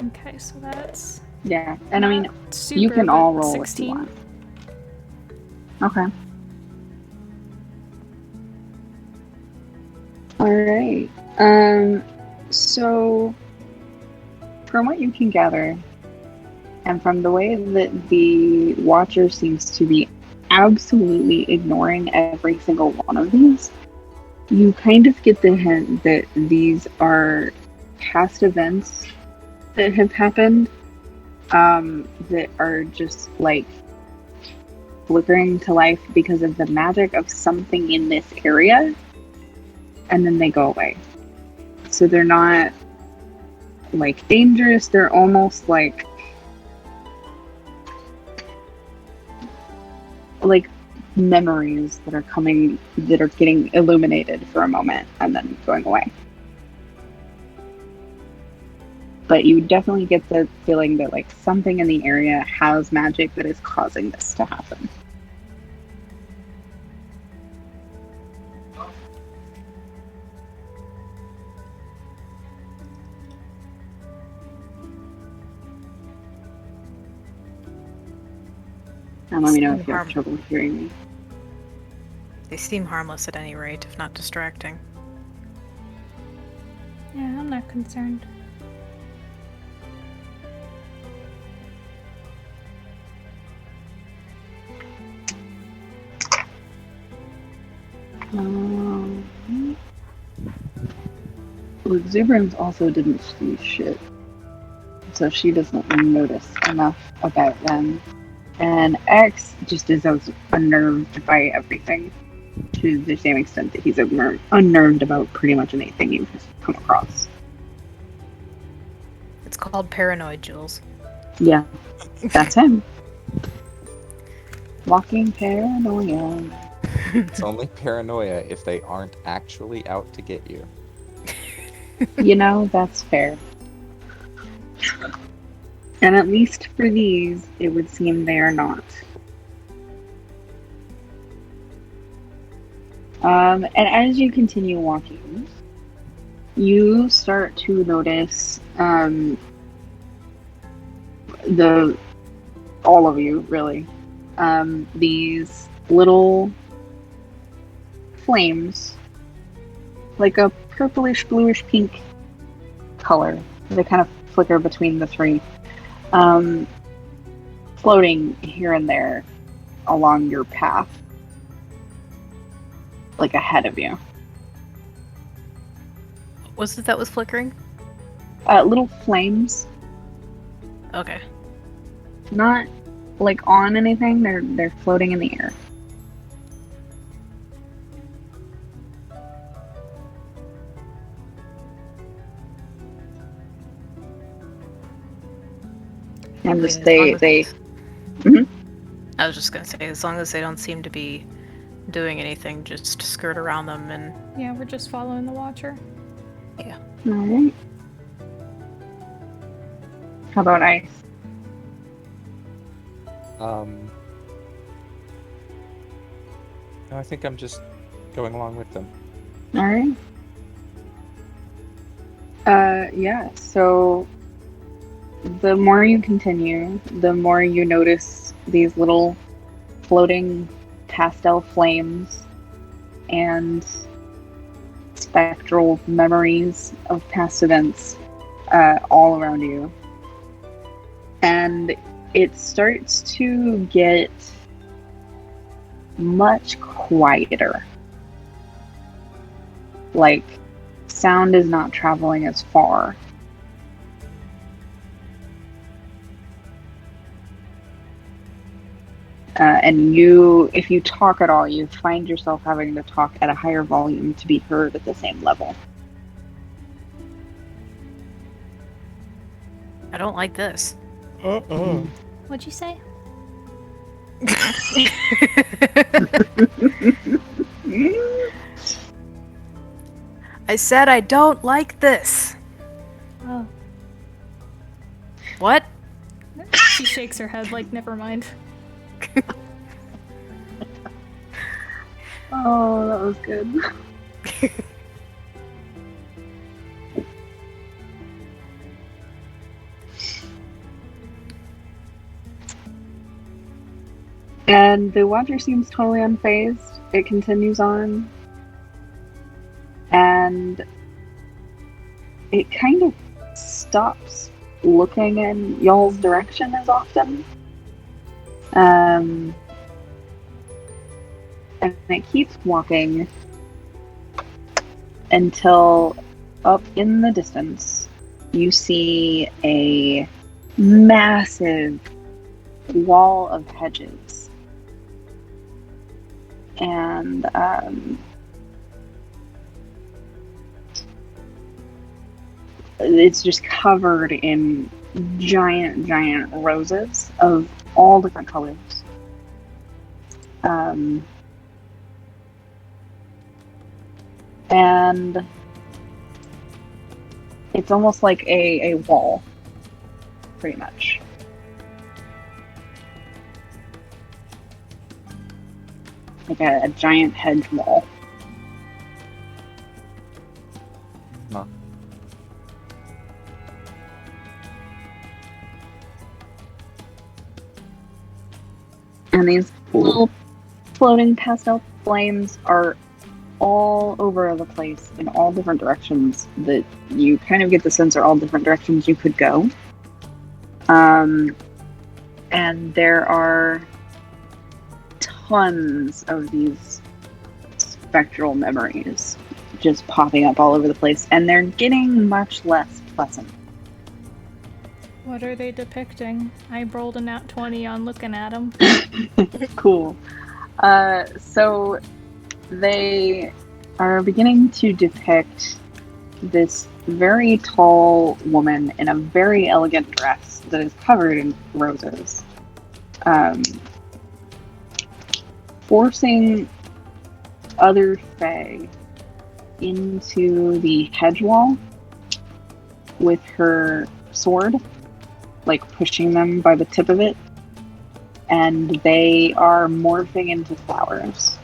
Okay, so that's... Yeah, and I mean, super, you can all roll 16. if you want. Okay. Alright. So, from what you can gather, and from the way that the Watcher seems to be absolutely ignoring every single one of these, you kind of get the hint that these are past events that have happened, that are just, like, flickering to life because of the magic of something in this area, and then they go away. So they're not, like, dangerous, they're almost like memories that are getting illuminated for a moment and then going away. but you definitely get the feeling that like something in the area has magic that is causing this to happen. And let me know if you have trouble hearing me. They seem harmless at any rate, if not distracting. Yeah, I'm not concerned. Exuberance also didn't see shit, so she doesn't notice enough about them. And X just is unnerved by everything to the same extent that he's unnerved about pretty much anything you've come across. It's called paranoid, Jules. Yeah, that's him. Walking paranoia. It's only paranoia if they aren't actually out to get you. You know, that's fair. And at least for these, it would seem they are not. And as you continue walking, you start to notice all of you really, these little flames, like a purplish, bluish, pink color. They kind of flicker between the three, floating here and there along your path, like ahead of you. Was it that was flickering? Little flames, Okay. not like on anything. They're floating in the air. And just they. Mm-hmm. I was just gonna say, as long as they don't seem to be doing anything, just skirt around them and. Yeah, we're just following the Watcher. Yeah. Alright. How about Ice? I think I'm just going along with them. Alright. Yeah, so the more you continue, the more you notice these little floating pastel flames and spectral memories of past events all around you. And it starts to get much quieter. Like, sound is not traveling as far. And if you talk at all, you find yourself having to talk at a higher volume to be heard at the same level. I don't like this. What'd you say? I said I don't like this. Oh. What? She shakes her head like, never mind. Oh, that was good. And the Watcher seems totally unfazed. It continues on. And it kind of stops looking in y'all's direction as often. And it keeps walking until up in the distance you see a massive wall of hedges. And it's just covered in giant roses of all different colors. And It's almost like a wall, pretty much. Like a giant hedge wall. Huh. And these little floating pastel flames are all over the place in all different directions that you kind of get the sense are all different directions you could go. And there are tons of these spectral memories just popping up all over the place, and they're getting much less pleasant. What are they depicting? I rolled a nat 20 on looking at them. Cool. So they are beginning to depict this very tall woman in a very elegant dress that is covered in roses, forcing other fae into the hedge wall with her sword, like pushing them by the tip of it, and they are morphing into flowers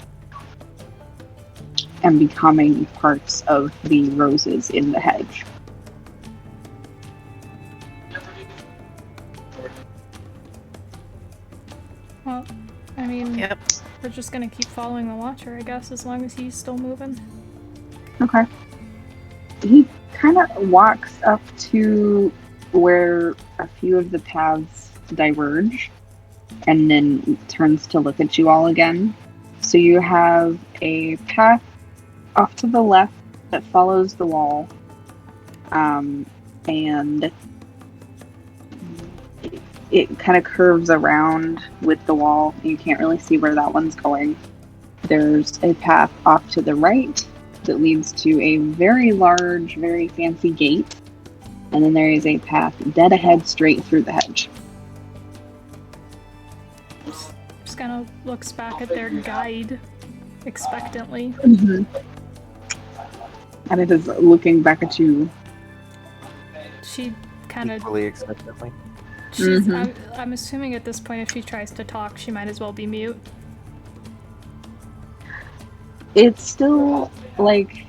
and becoming parts of the roses in the hedge. Well, I mean, Yep. we're just gonna keep following the Watcher, I guess, as long as he's still moving. Okay. He kind of walks up to where a few of the paths diverge and then turns to look at you all again. So you have a path off to the left that follows the wall, and it kind of curves around with the wall. You can't really see where that one's going. There's a path off to the right that leads to a very large, very fancy gate, and then there is a path dead ahead straight through the hedge. Just kind of looks back at their guide expectantly. Mm-hmm. And it is looking back at you. She kind of. Equally expectantly. She's. Mhm. I'm assuming at this point, if she tries to talk, she might as well be mute. It's still like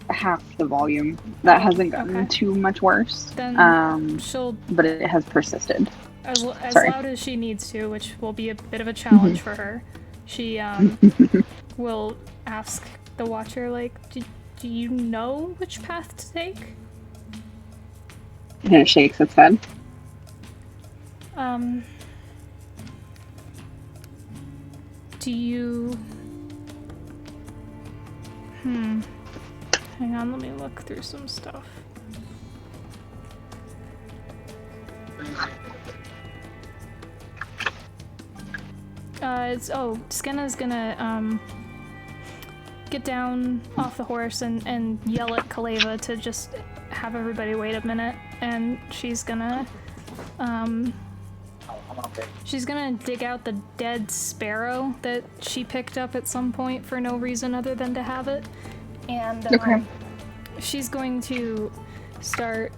half the volume. That hasn't gotten Okay. too much worse. Then she'll, But it has persisted. as Sorry. loud as she needs to, which will be a bit of a challenge for her. She will ask the Watcher, like, do you know which path to take? And it shakes its head. Do you... Hang on, let me look through some stuff. Skenna's gonna, get down off the horse and yell at Kaleva to just have everybody wait a minute, and she's gonna dig out the dead sparrow that she picked up at some point for no reason other than to have it, and Okay. she's going to start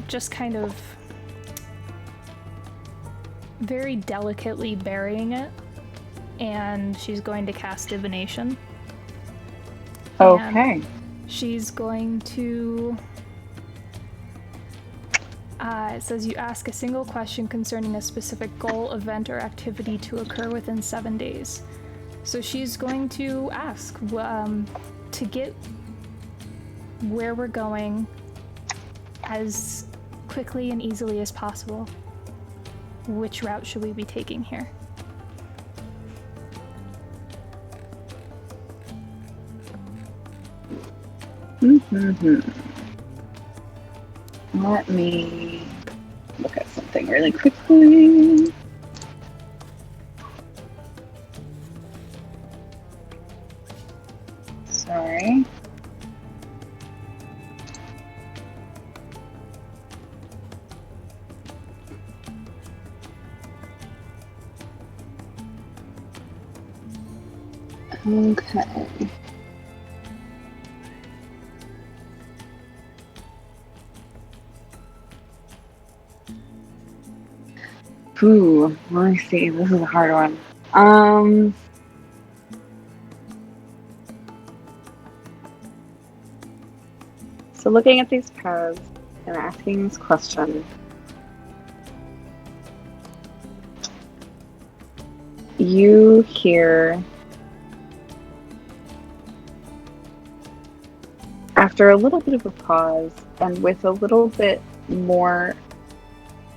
just kind of very delicately burying it, and she's going to cast divination. Okay. And she's going to... it says you ask a single question concerning a specific goal, event, or activity to occur within 7 days. So she's going to ask to get where we're going as quickly and easily as possible. Which route should we be taking here? Let me look at something really quickly. Sorry. Okay. Ooh, let me see. This is a hard one. Um, so looking at these paths and asking this question, you hear, after a little bit of a pause and with a little bit more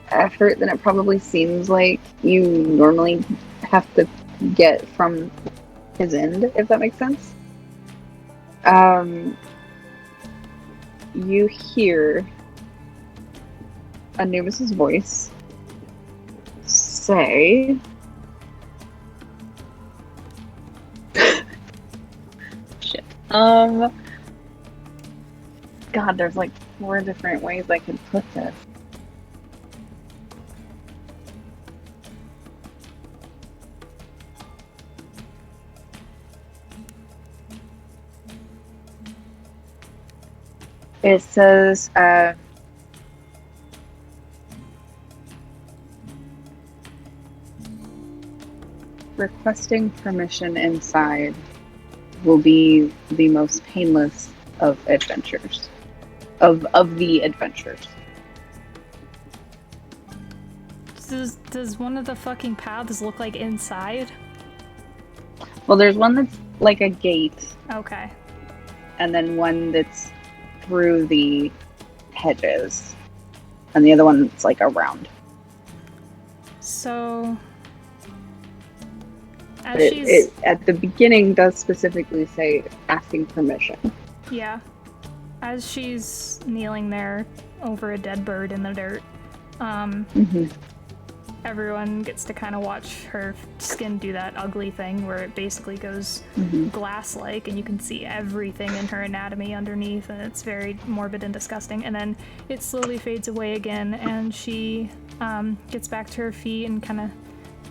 effort than it probably seems like you normally have to get from his end, if that makes sense. You hear Anubis's voice say, shit. God, there's like 4 different ways I could put this. It says, requesting permission inside will be the most painless of adventures. Of the adventures. Does one of the fucking paths look like inside? Well, there's one that's like a gate, Okay. and then one that's through the hedges, and the other one that's like around. So, as But she's it at the beginning does specifically say asking permission. yeah, as she's kneeling there over a dead bird in the dirt, everyone gets to kind of watch her skin do that ugly thing where it basically goes glass-like, and you can see everything in her anatomy underneath, and it's very morbid and disgusting. And then it slowly fades away again, and she gets back to her feet and kind of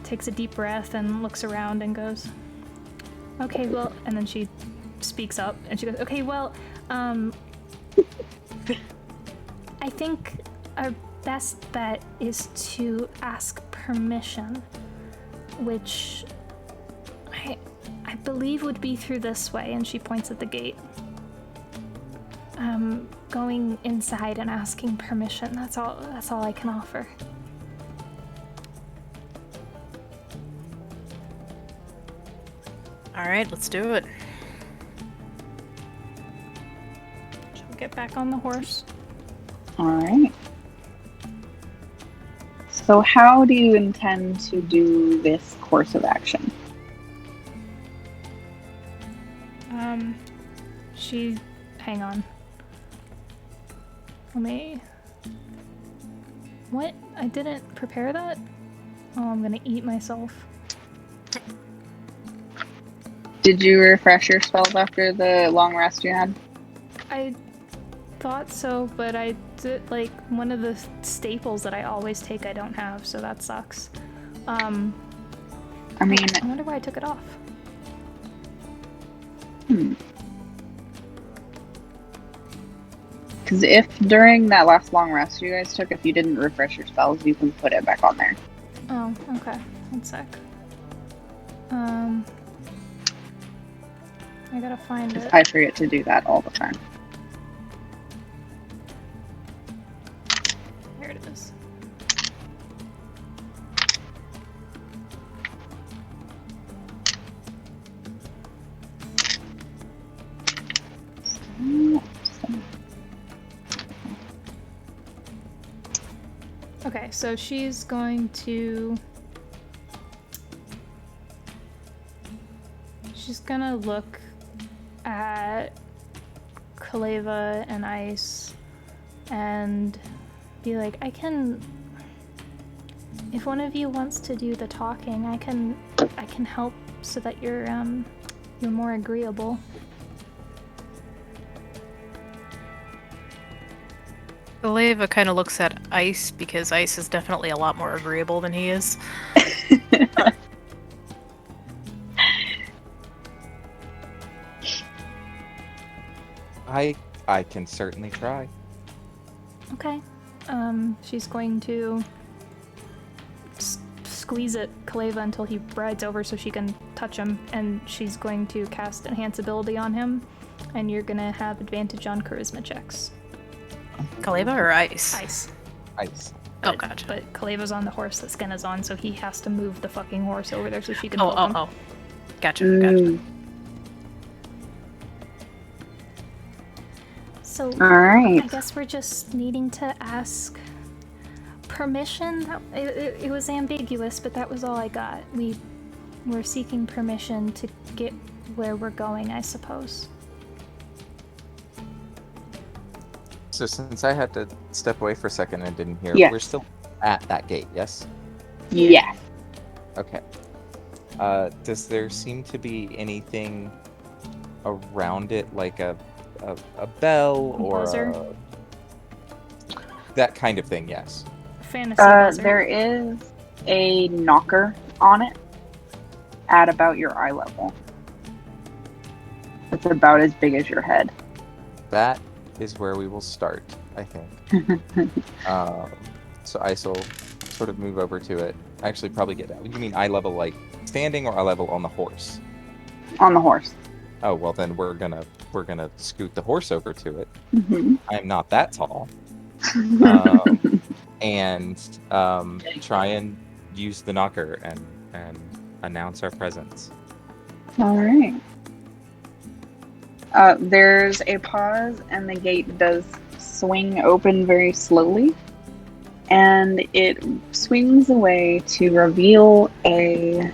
takes a deep breath and looks around and goes, "Okay, well," and then she speaks up and she goes, "Okay, well, I think our best bet is to ask permission, which I believe would be through this way," and she points at the gate. Going inside and asking permission, that's all I can offer. Alright, let's do it. She'll get back on the horse. Alright. So how do you intend to do this course of action? Hang on. What? I didn't prepare that? Oh, I'm gonna eat myself. Did you refresh your spells after the long rest you had? I thought so, but I did, like, one of the staples that I always take I don't have, so that sucks. I mean, I wonder why I took it off. Because if during that last long rest you guys took, if you didn't refresh your spells, you can put it back on there. Oh, okay. One sec. I gotta find it. I forget to do that all the time. Here it is. Okay, so she's going to... She's gonna look at Kaleva and Ice and be like, if one of you wants to do the talking, I can help so that you're more agreeable. Leva kind of looks at Ice because Ice is definitely a lot more agreeable than he is. I can certainly try. Okay. She's going to just squeeze at Kaleva until he rides over so she can touch him, and she's going to cast Enhance Ability on him, and you're gonna have advantage on charisma checks. Kaleva or Ice? Ice. Ice. Oh, gotcha. But Kaleva's on the horse that Skena's on, so he has to move the fucking horse over there so she can Oh, poke him. oh. Gotcha. So, Alright. I guess we're just needing to ask permission. It was ambiguous, but that was all I got. We're seeking permission to get where we're going, I suppose. So since I had to step away for a second and didn't hear, Yes. we're still at that gate, yes? Yes. Okay. Does there seem to be anything around it, like a bell or Buzzer? that kind of thing? Yes. Fantasy buzzer. There is a knocker on it at about your eye level. It's about as big as your head. That is where we will start, I think. So Ice will sort of move over to it. Actually, probably get out. You mean eye level, like standing, or eye level on the horse? On the horse. Oh well, then we're gonna scoot the horse over to it. Mm-hmm. I'm not that tall, and try and use the knocker and announce our presence. All right. There's a pause, and the gate does swing open very slowly, and it swings away to reveal a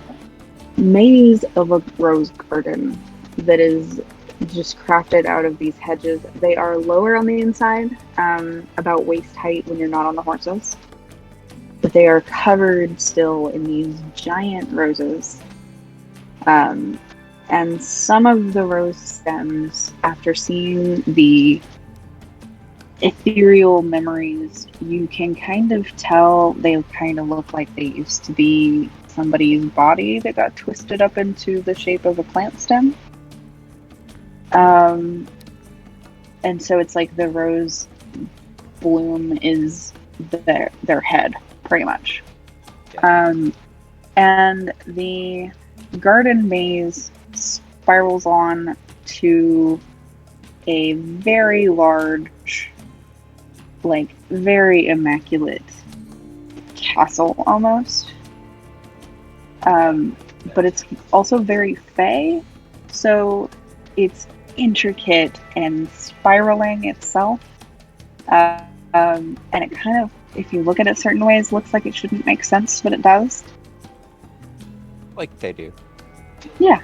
maze of a rose garden that is just crafted out of these hedges. They are lower on the inside, about waist height when you're not on the horses, but they are covered still in these giant roses. And some of the rose stems, after seeing the ethereal memories, you can kind of tell they kind of look like they used to be somebody's body that got twisted up into the shape of a plant stem. And so it's like the rose bloom is their head, pretty much. And the garden maze spirals on to a very large, like very immaculate castle almost. But it's also very fey, so it's intricate and spiraling itself. And it kind of, if you look at it certain ways, looks like it shouldn't make sense, but it does. Like they do. Yeah.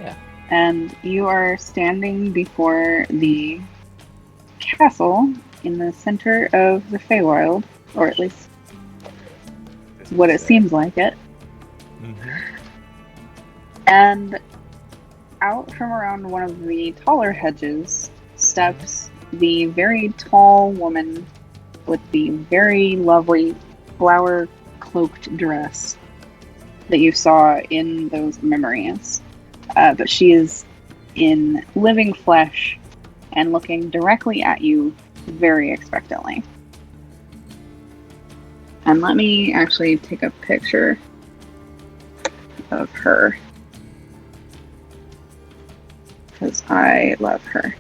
Yeah. And you are standing before the castle in the center of the Feywild, or at least what it seems like it. Mm-hmm. And out from around one of the taller hedges steps the very tall woman with the very lovely flower-cloaked dress that you saw in those memories. But she is in living flesh and looking directly at you very expectantly. And let me actually take a picture of her, because I love her.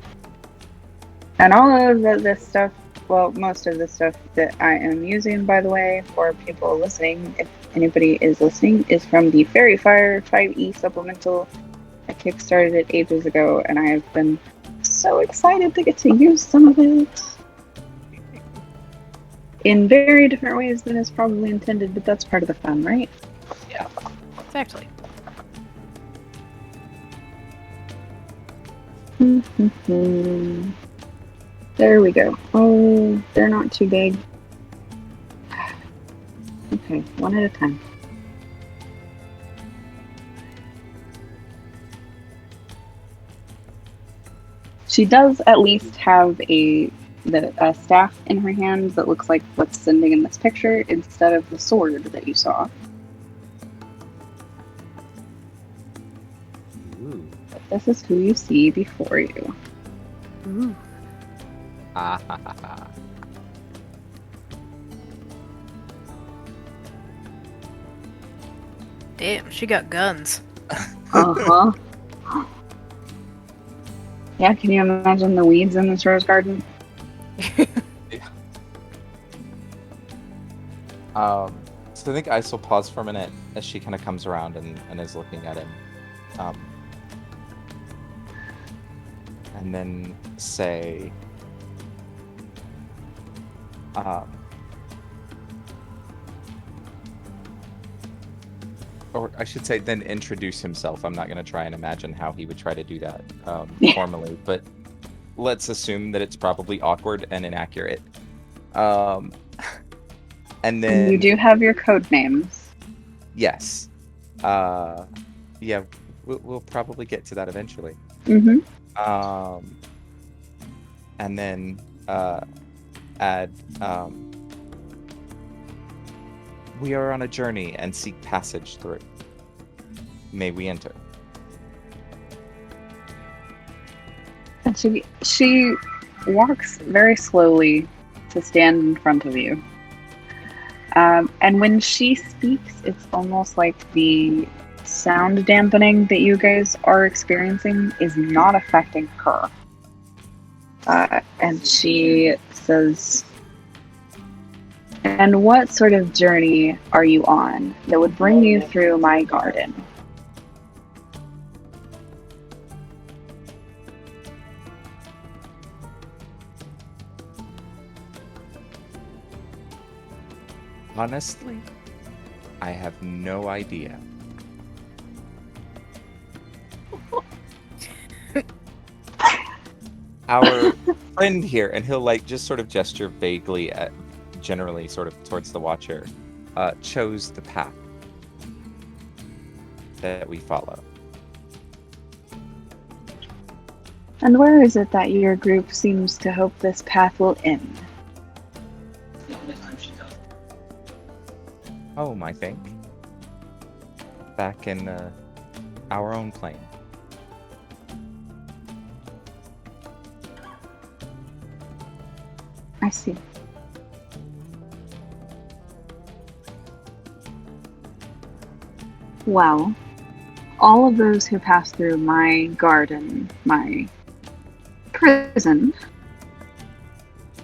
And all of this stuff, well, most of the stuff that I am using, by the way, for people listening, if anybody is listening, is from the Fairy Fire 5e supplemental I kickstarted it ages ago, and I have been so excited to get to use some of it in very different ways than is probably intended, but that's part of the fun, right? Yeah, exactly. There we go. Oh, they're not too big. Okay, one at a time. She does at least have a staff in her hand that looks like what's sitting in this picture instead of the sword that you saw. Ooh. But this is who you see before you. Ooh. Ah ha ha ha. Damn, she got guns. Uh-huh. Yeah, can you imagine the weeds in this rose garden? So I think Ice will pause for a minute as she kind of comes around and is looking at him. And then say, or I should say then introduce himself. I'm not going to try and imagine how he would try to do that formally, but let's assume that it's probably awkward and inaccurate. And then... You do have your code names. Yes. Yeah, we'll probably get to that eventually. Mm-hmm. And then add, we are on a journey and seek passage through. May we enter? And she walks very slowly to stand in front of you. And when she speaks, it's almost like the sound dampening that you guys are experiencing is not affecting her. And she says, "And what sort of journey are you on that would bring you through my garden?" Honestly, I have no idea. Our friend here, and he'll like just sort of gesture vaguely at, generally sort of towards the Watcher, chose the path that we follow. And where is it that your group seems to hope this path will end? The only time she does. Home, I think. Back in our own plane. I see. Well, all of those who pass through my garden, my prison,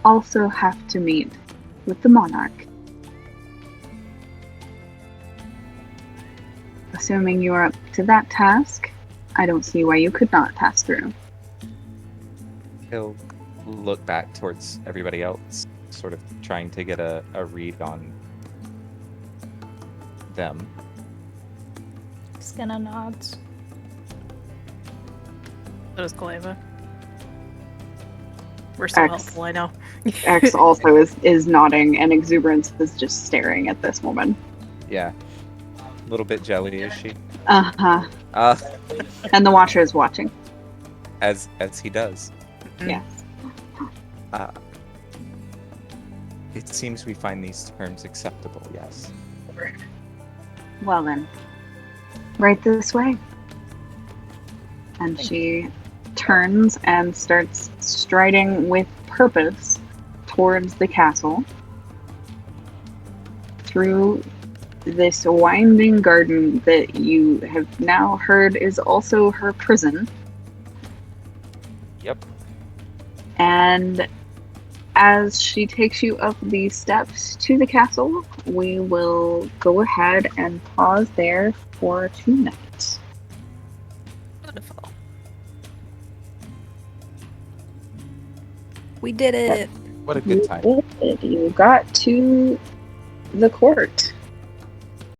also have to meet with the monarch. Assuming you are up to that task, I don't see why you could not pass through. He'll look back towards everybody else, sort of trying to get a read on them. Skinna nods. So does Kaleva. We're so X. helpful, I know. X also is nodding, and Exuberance is just staring at this woman. Yeah. A little bit jelly, is she? Uh-huh. Uh, And the Watcher is watching. as he does. Yes. It seems we find these terms acceptable, yes. Well then, right this way. And she turns and starts striding with purpose towards the castle through this winding garden that you have now heard is also her prison. Yep. And as she takes you up these steps to the castle, we will go ahead and pause there for 2 minutes. Beautiful. We did it. What a good time. You got to the court.